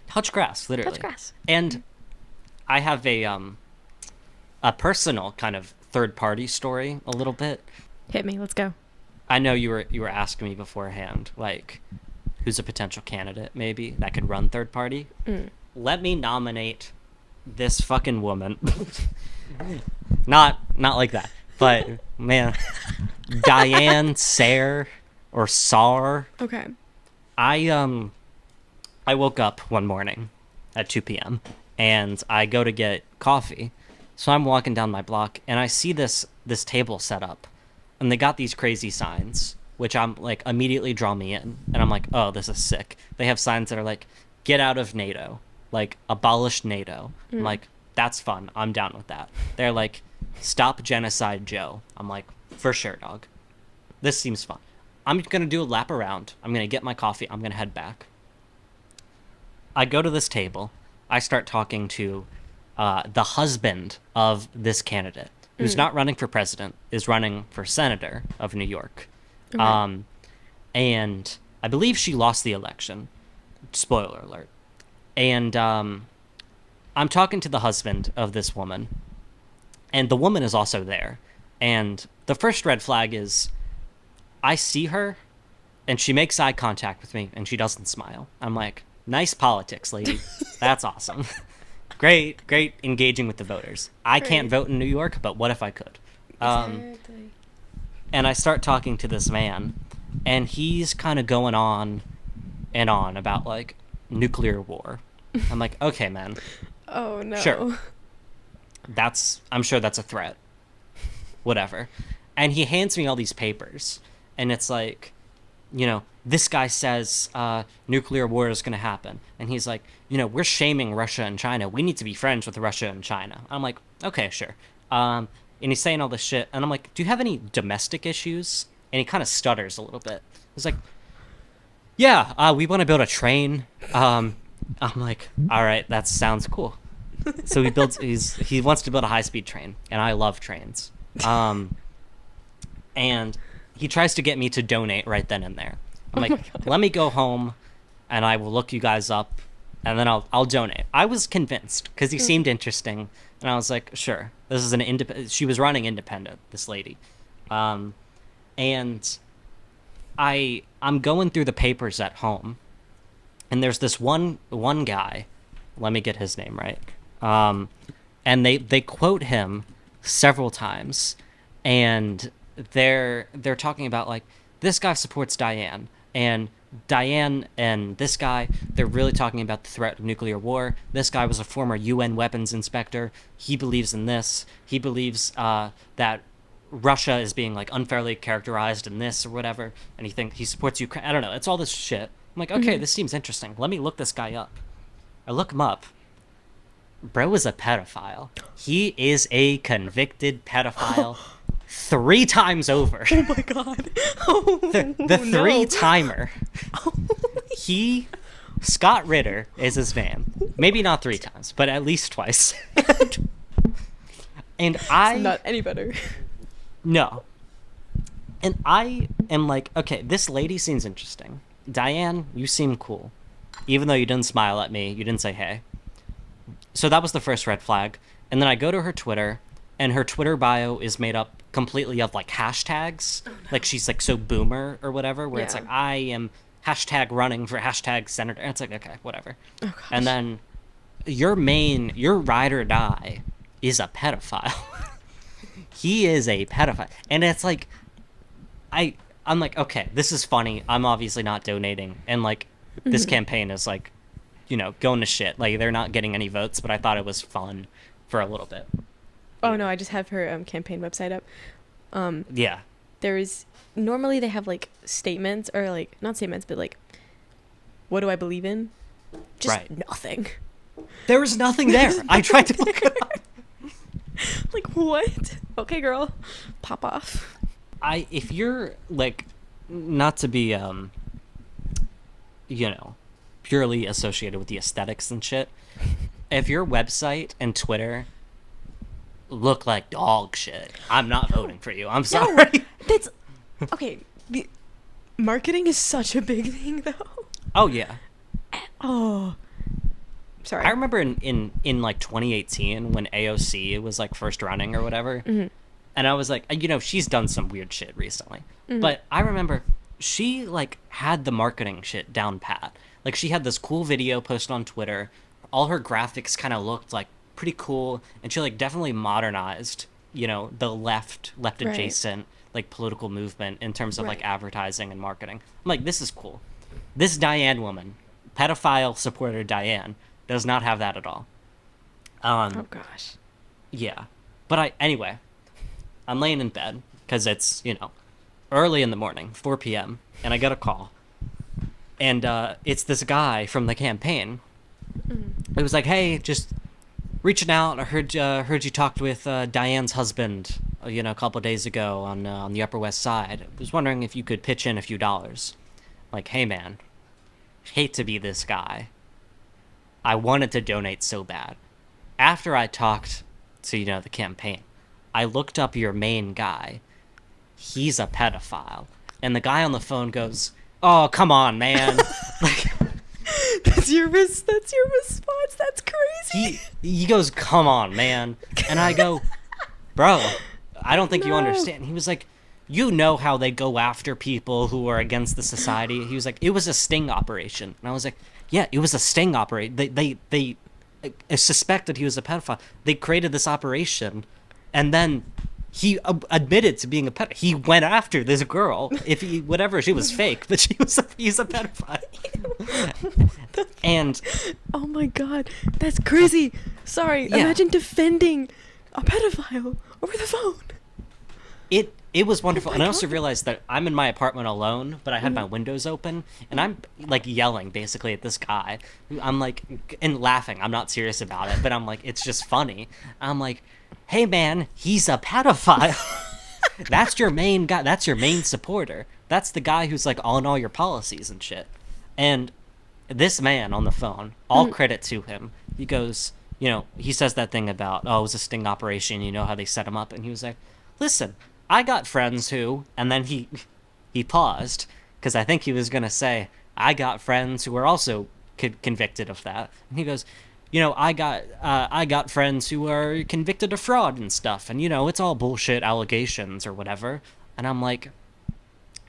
Touch grass, literally. Touch grass. And I have a personal kind of third party story a little bit. Hit me. Let's go. I know you were asking me beforehand, like, who's a potential candidate maybe that could run third party. Let me nominate this fucking woman. not like that, but man, Diane Sayre or Sar. Okay. I woke up one morning at 2 p.m. and I go to get coffee. So I'm walking down my block and I see this table set up, and they got these crazy signs, which I'm like immediately draw me in, and I'm like, oh, this is sick. They have signs that are like, get out of NATO, like abolish NATO. I'm like, that's fun. I'm down with that. They're like, stop genocide Joe. I'm like, for sure, dog. This seems fun. I'm going to do a lap around. I'm going to get my coffee. I'm going to head back. I go to this table. I start talking to the husband of this candidate, who's not running for president, is running for senator of New York. Okay. And I believe she lost the election. Spoiler alert. And I'm talking to the husband of this woman, and the woman is also there. And the first red flag is I see her, and she makes eye contact with me, and she doesn't smile. I'm like, nice politics, lady. That's awesome. Great engaging with the voters. I can't vote in New York, but what if I could? Exactly. And I start talking to this man, and he's kind of going on and on about, like, nuclear war. I'm like, okay, man. Oh, no. Sure. I'm sure that's a threat. Whatever. And he hands me all these papers, and it's like, you know, this guy says nuclear war is going to happen. And he's like, you know, we're shaming Russia and China. We need to be friends with Russia and China. I'm like, okay, sure. And he's saying all this shit. And I'm like, do you have any domestic issues? And he kind of stutters a little bit. He's like, yeah, we want to build a train. I'm like, all right, that sounds cool. So he wants to build a high-speed train. And I love trains. And he tries to get me to donate right then and there. I'm like, let me go home, and I will look you guys up, and then I'll donate. I was convinced because he seemed interesting, and I was like, sure. This is an independent. She was running independent, this lady, and I'm going through the papers at home, and there's this one guy. Let me get his name right. And they quote him several times, and they're talking about, like, this guy supports Diane, and Diane and this guy, they're really talking about the threat of nuclear war. This guy was a former UN weapons inspector. He believes in this. He believes that Russia is being, like, unfairly characterized in this or whatever, and he supports Ukraine. I don't know. It's all this shit. I'm like, okay, this seems interesting. Let me look this guy up. I look him up. Bro is a pedophile. He is a convicted pedophile 3 times over. Oh my god. Oh, the 3-timer. Scott Ritter is his name. Maybe not 3 times, but at least twice. And It's not any better. No. And I am like, okay, this lady seems interesting. Diane, you seem cool. Even though you didn't smile at me, you didn't say hey. So that was the first red flag. And then I go to her Twitter, and her Twitter bio is made up completely of, like, hashtags. Oh, no. Like, she's, like, so boomer or whatever, where it's like, I am hashtag running for hashtag senator. And it's like, okay, whatever. Oh, gosh. And then your ride or die is a pedophile. He is a pedophile. And it's like, I'm like, okay, this is funny. I'm obviously not donating. And, like, this campaign is, like, you know, going to shit. Like, they're not getting any votes, but I thought it was fun for a little bit. Oh, no, I just have her campaign website up. Yeah. Normally they have, like, statements, or, like, not statements, but, like, what do I believe in? Just nothing. There was nothing there. I tried to look it up. Like, what? Okay, girl. Pop off. If you're, like, not to be, you know, purely associated with the aesthetics and shit, if your website and Twitter look like dog shit, I'm not voting for you. I'm sorry. No, that's okay. Marketing is such a big thing, though. Oh yeah. Oh, sorry. I remember in like 2018 when AOC was, like, first running or whatever, and I was like, you know, she's done some weird shit recently, but I remember she, like, had the marketing shit down pat. Like, she had this cool video posted on Twitter. All her graphics kind of looked, like, pretty cool, and she, like, definitely modernized, you know, the left adjacent, like, political movement in terms of, like, advertising and marketing. I'm like, this is cool. This Diane woman, pedophile supporter Diane, does not have that at all. Oh gosh. Yeah. But anyway, I'm laying in bed because it's, you know, early in the morning, 4 p.m., and I get a call. And it's this guy from the campaign. It was like, hey, just reaching out. I heard you talked with Diane's husband, you know, a couple of days ago on the Upper West Side. I was wondering if you could pitch in a few dollars. Like, hey, man, hate to be this guy. I wanted to donate so bad. After I talked to, you know, the campaign, I looked up your main guy. He's a pedophile. And the guy on the phone goes, oh, come on, man. Like, That's your response. That's crazy. He goes, come on, man. And I go, bro, I don't think you No. understand. He was like, you know how they go after people who are against the society. He was like, it was a sting operation. And I was like, yeah, it was a sting operation. They suspected he was a pedophile. They created this operation, and then he admitted to being a pedophile. He went after this girl. Whatever, she was fake, but he's a pedophile. And Oh my god, that's crazy. Sorry, Yeah. imagine defending a pedophile over the phone. it was wonderful. Oh my And I also God. realized that I'm in my apartment alone, but I had my windows open, and I'm like yelling basically at this guy. I'm like, and laughing. I'm not serious about it, but I'm like, it's just funny. I'm like, hey man, he's a pedophile. That's your main guy. That's your main supporter. That's the guy who's like on all your policies and shit. And this man on the phone, all credit to him. He goes, you know, he says that thing about, oh, it was a sting operation. You know how they set him up. And he was like, listen, I got friends who, and then he paused because I think he was going to say, I got friends who were also convicted of that. And he goes, you know, I got friends who are convicted of fraud and stuff. And, you know, it's all bullshit allegations or whatever. And I'm like,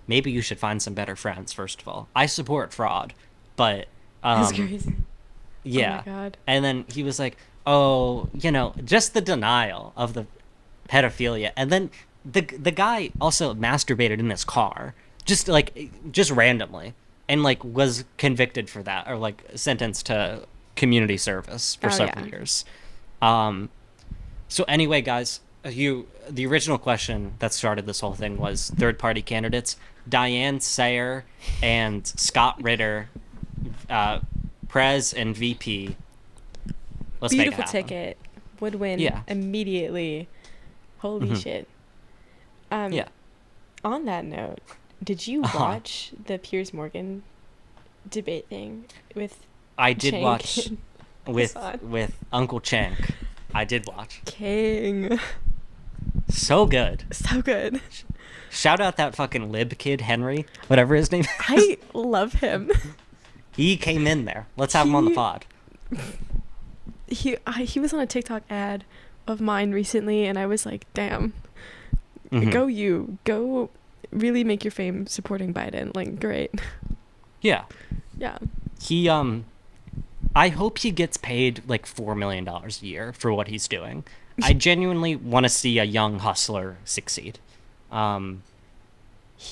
maybe you should find some better friends, first of all. I support fraud, but That's crazy. yeah. Oh my God. And then he was like, oh, you know, just the denial of the pedophilia. And then the guy also masturbated in his car, just randomly, and like was convicted for that, or like sentenced to community service for several years. So anyway, guys, the original question that started this whole thing was third-party candidates. Diane Sayer and Scott Ritter, Prez and VP. Let's make it Beautiful happen. ticket. Would win Yeah. immediately. Holy shit. Yeah. On that note, did you watch the Piers Morgan debate thing with I did Cenk watch and with Hassan? Uncle Cenk. I did watch. King? So good. So good. Shout out that fucking lib kid, Henry, whatever his name is. I love him. He came in there. Let's have him on the He- pod. He was on a TikTok ad of mine recently, and I was like, damn, Mhm. go really make your fame supporting Biden. Like, great. Yeah. Yeah. He I hope he gets paid like $4 million a year for what he's doing. I genuinely want to see a young hustler succeed.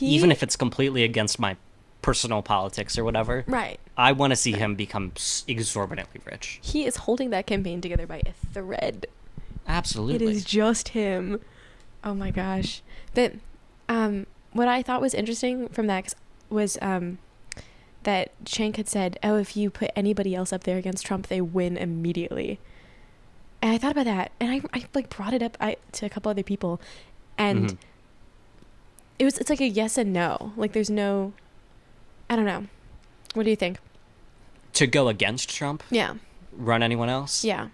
Even if it's completely against my personal politics or whatever. Right. I want to see him become exorbitantly rich. He is holding that campaign together by a thread. Absolutely. It is just him. Oh my gosh. But what I thought was interesting from that was that Cenk had said, oh, if you put anybody else up there against Trump, they win immediately. And I thought about that, and I like brought it up to a couple other people, and Mhm. it's like a yes and no. Like, there's no, I don't know. What do you think? To go against Trump? Yeah. Run anyone else? Yeah.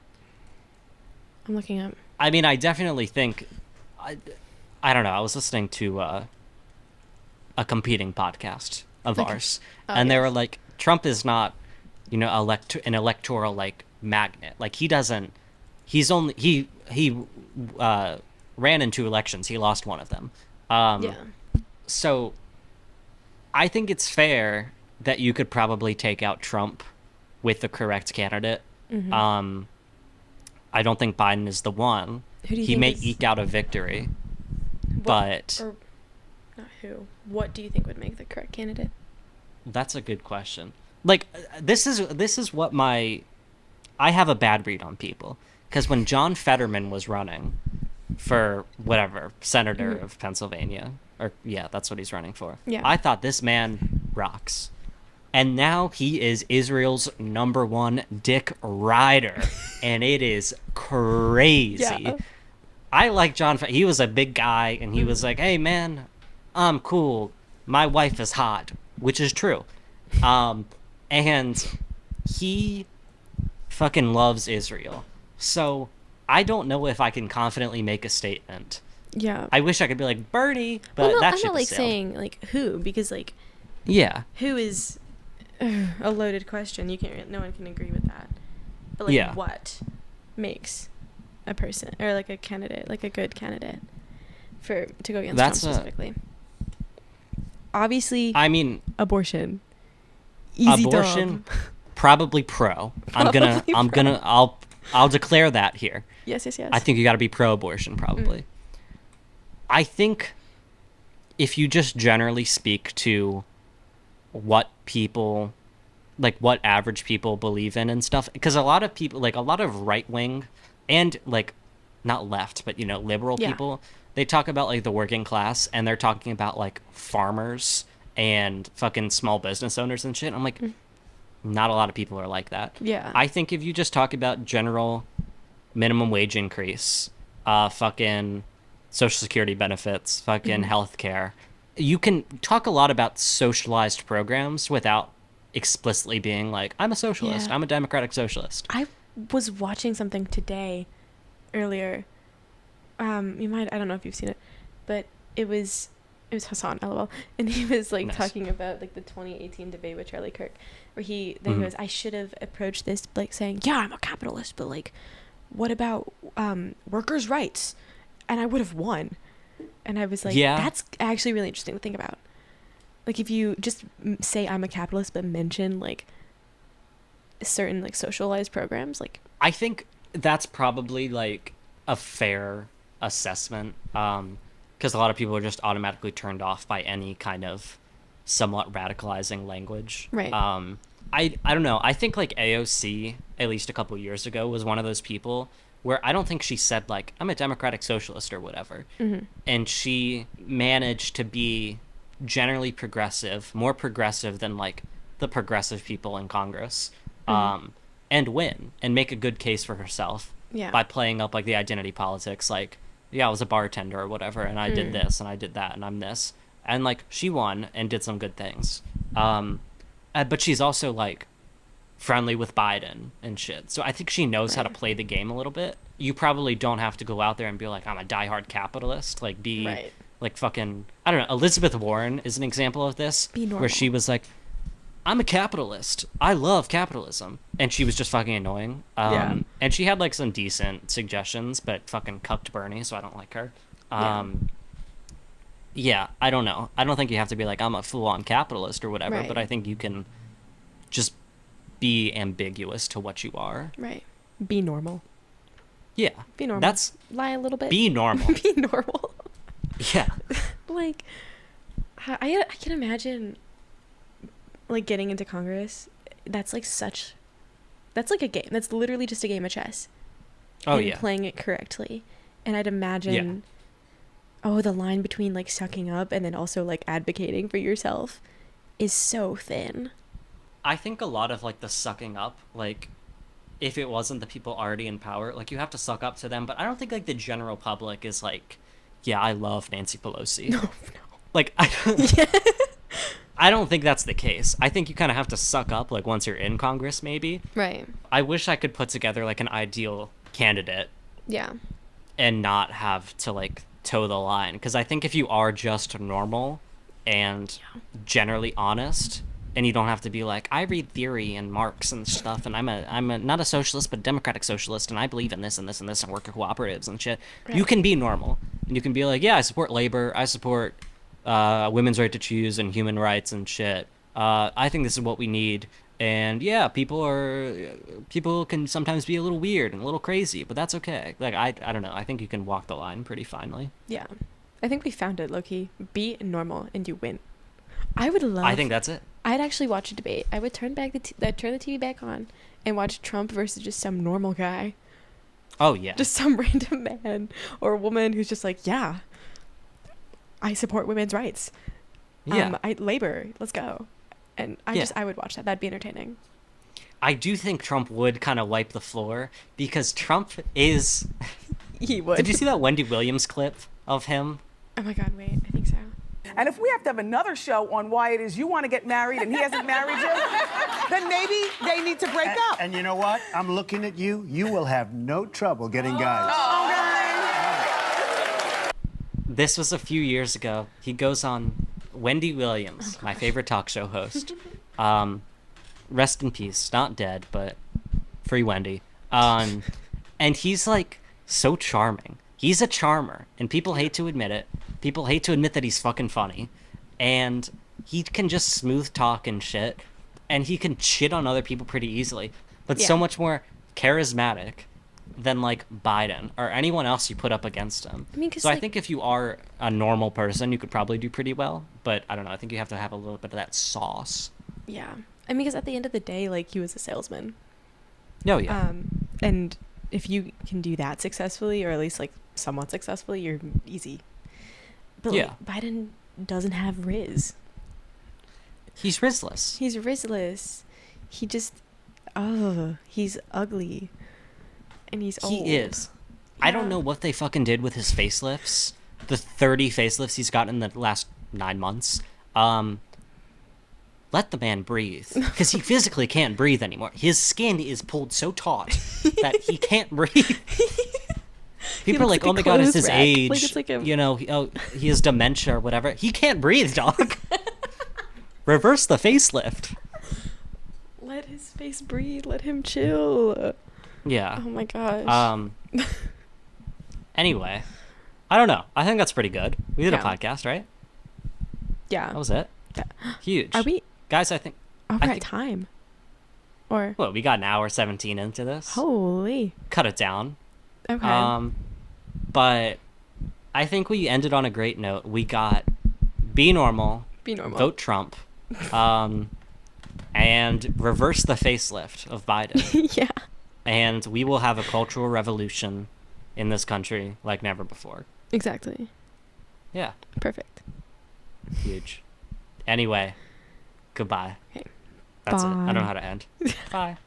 I'm looking up. I mean, I definitely think... I don't know. I was listening to a competing podcast of Okay. ours, Oh, and they yes. were like, Trump is not, you know, an electoral, like, magnet. Like, he doesn't... He's only... He ran in 2 elections. He lost one of them. Yeah. So, I think it's fair that you could probably take out Trump with the correct candidate. Mm-hmm. I don't think Biden is the one. Who do you He think may is- eke out a victory, What- but or not who. What do you think would make the correct candidate? that's a good question. Like, this is what I have a bad read on people, because when John Fetterman was running for whatever senator Mhm. of Pennsylvania, or yeah, that's what he's running for. Yeah. I thought this man rocks. And now he is Israel's #1 dick rider, and it is crazy. Yeah. I like John. He was a big guy, and he was like, "Hey, man, I'm cool. My wife is hot," which is true. And he fucking loves Israel. So I don't know if I can confidently make a statement. Yeah. I wish I could be like Bernie, but well, no, that I'm shit not like is sailed. saying like who, because like Yeah. who is a loaded question. You can't. No one can agree with that. But like, Yeah. what makes a person or like a candidate, like a good candidate to go against Trump specifically? Obviously, I mean, abortion. Easy abortion, dub. probably pro. I'll declare that here. Yes. I think you got to be pro-abortion, probably. I think if you just generally speak to what people, like what average people believe in and stuff, because a lot of people, like a lot of right-wing and like not left, but liberal people, they talk about like the working class, and they're talking about like farmers and fucking small business owners and shit. I'm like, not a lot of people are like that. Yeah. I think if you just talk about general minimum wage increase, fucking social security benefits, fucking healthcare, you can talk a lot about socialized programs without explicitly being like, I'm a socialist. Yeah. I'm a democratic socialist. I was watching something today, earlier. I don't know if you've seen it, but it was Hassan, LOL, and he was like Nice. talking about like the 2018 debate with Charlie Kirk, where he goes, I should have approached this like saying, yeah, I'm a capitalist, but like, what about workers' rights? And I would have won. And I was like, that's actually really interesting to think about. Like, if you just say I'm a capitalist, but mention like certain like socialized programs, like, I think that's probably like a fair assessment, because a lot of people are just automatically turned off by any kind of somewhat radicalizing language. Right. I don't know. I think like AOC, at least a couple years ago, was one of those people where I don't think she said like, I'm a democratic socialist or whatever. And she managed to be generally progressive, more progressive than like the progressive people in Congress, and win and make a good case for herself by playing up like the identity politics, like, yeah, I was a bartender or whatever, and I did this and I did that and I'm this, and like she won and did some good things, but she's also like friendly with Biden and shit, so I think she knows how to play the game a little bit. You probably don't have to go out there and be like, I'm a diehard capitalist, like be like fucking, I don't know, Elizabeth Warren is an example of this, where she was like, I'm a capitalist, I love capitalism, and she was just fucking annoying. And she had like some decent suggestions, but fucking cucked Bernie, so I don't like her. Yeah, I don't know. I don't think you have to be like, I'm a full-on capitalist or whatever, but I think you can just be ambiguous to what you are. Right. Be normal. Yeah. Be normal. That's lie a little bit. Be normal. Be normal. Yeah. Like, I can imagine like getting into Congress. That's like a game. That's literally just a game of chess. And playing it correctly. And I'd imagine, the line between like sucking up and then also like advocating for yourself is so thin. I think a lot of like the sucking up, like if it wasn't the people already in power, like you have to suck up to them, but I don't think like the general public is like, yeah, I love Nancy Pelosi. No. Like I don't think that's the case. I think you kind of have to suck up like once you're in Congress, maybe. Right. I wish I could put together like an ideal candidate. Yeah. And not have to like toe the line, because I think if you are just normal and generally honest, and you don't have to be like, I read theory and Marx and stuff, and I'm not a socialist but a democratic socialist, and I believe in this and this and this and worker cooperatives and shit. Right. You can be normal, and you can be like, yeah, I support labor, I support women's right to choose and human rights and shit. I think this is what we need. And yeah, people can sometimes be a little weird and a little crazy, but that's okay. Like I don't know. I think you can walk the line pretty finely. Yeah, I think we found it, low-key. Be normal and you win. I think that's it. I'd actually watch a debate. I would turn the TV back on and watch Trump versus just some normal guy. Oh yeah. Just some random man or woman who's just like, yeah, I support women's rights. Yeah. Labor. Let's go. And I would watch that. That'd be entertaining. I do think Trump would kind of wipe the floor, because Trump is... He would. Did you see that Wendy Williams clip of him? Oh my God, wait. I think so. And if we have to have another show on why it is you want to get married and he hasn't married you, then maybe they need to break up. And you know what? I'm looking at you. You will have no trouble getting guys. This was a few years ago. He goes on... Wendy Williams, my favorite talk show host, rest in peace, not dead, but free Wendy. And he's like so charming. He's a charmer, and people hate to admit it. People hate to admit that he's fucking funny, and he can just smooth talk and shit, and he can shit on other people pretty easily, but so much more charismatic than like Biden or anyone else you put up against him. I mean, 'cause, so I like, think if you are a normal person, you could probably do pretty well, but I don't know. I think you have to have a little bit of that sauce. Yeah. I mean, because at the end of the day, like, he was a salesman. Oh, yeah. And if you can do that successfully, or at least, like, somewhat successfully, you're easy. But, Yeah. like, Biden doesn't have Rizz. He's Rizzless. He's Rizzless. He just... Oh, he's ugly. And he's old. He is. I don't know what they fucking did with his facelifts. The 30 facelifts he's gotten in the last 9 months. Let the man breathe. Because he physically can't breathe anymore. His skin is pulled so taut that he can't breathe. People are like, oh my god, it's his age. Like, it's like a... You know, he has dementia or whatever. He can't breathe, dog. Reverse the facelift. Let his face breathe. Let him chill. Yeah. Oh my gosh. Anyway, I don't know. I think that's pretty good. We did a Yeah. podcast, right? Yeah. That was it. Yeah. Huge. Are we Guys, I think... over at time? Or... Well, we got an hour 17 into this. Holy. Cut it down. Okay. But I think we ended on a great note. We got be normal. Be normal. Vote Trump. And reverse the facelift of Biden. Yeah. And we will have a cultural revolution in this country like never before. Exactly. Yeah. Perfect. Huge. Anyway, goodbye. Okay. That's it. I don't know Bye. how to end. Bye.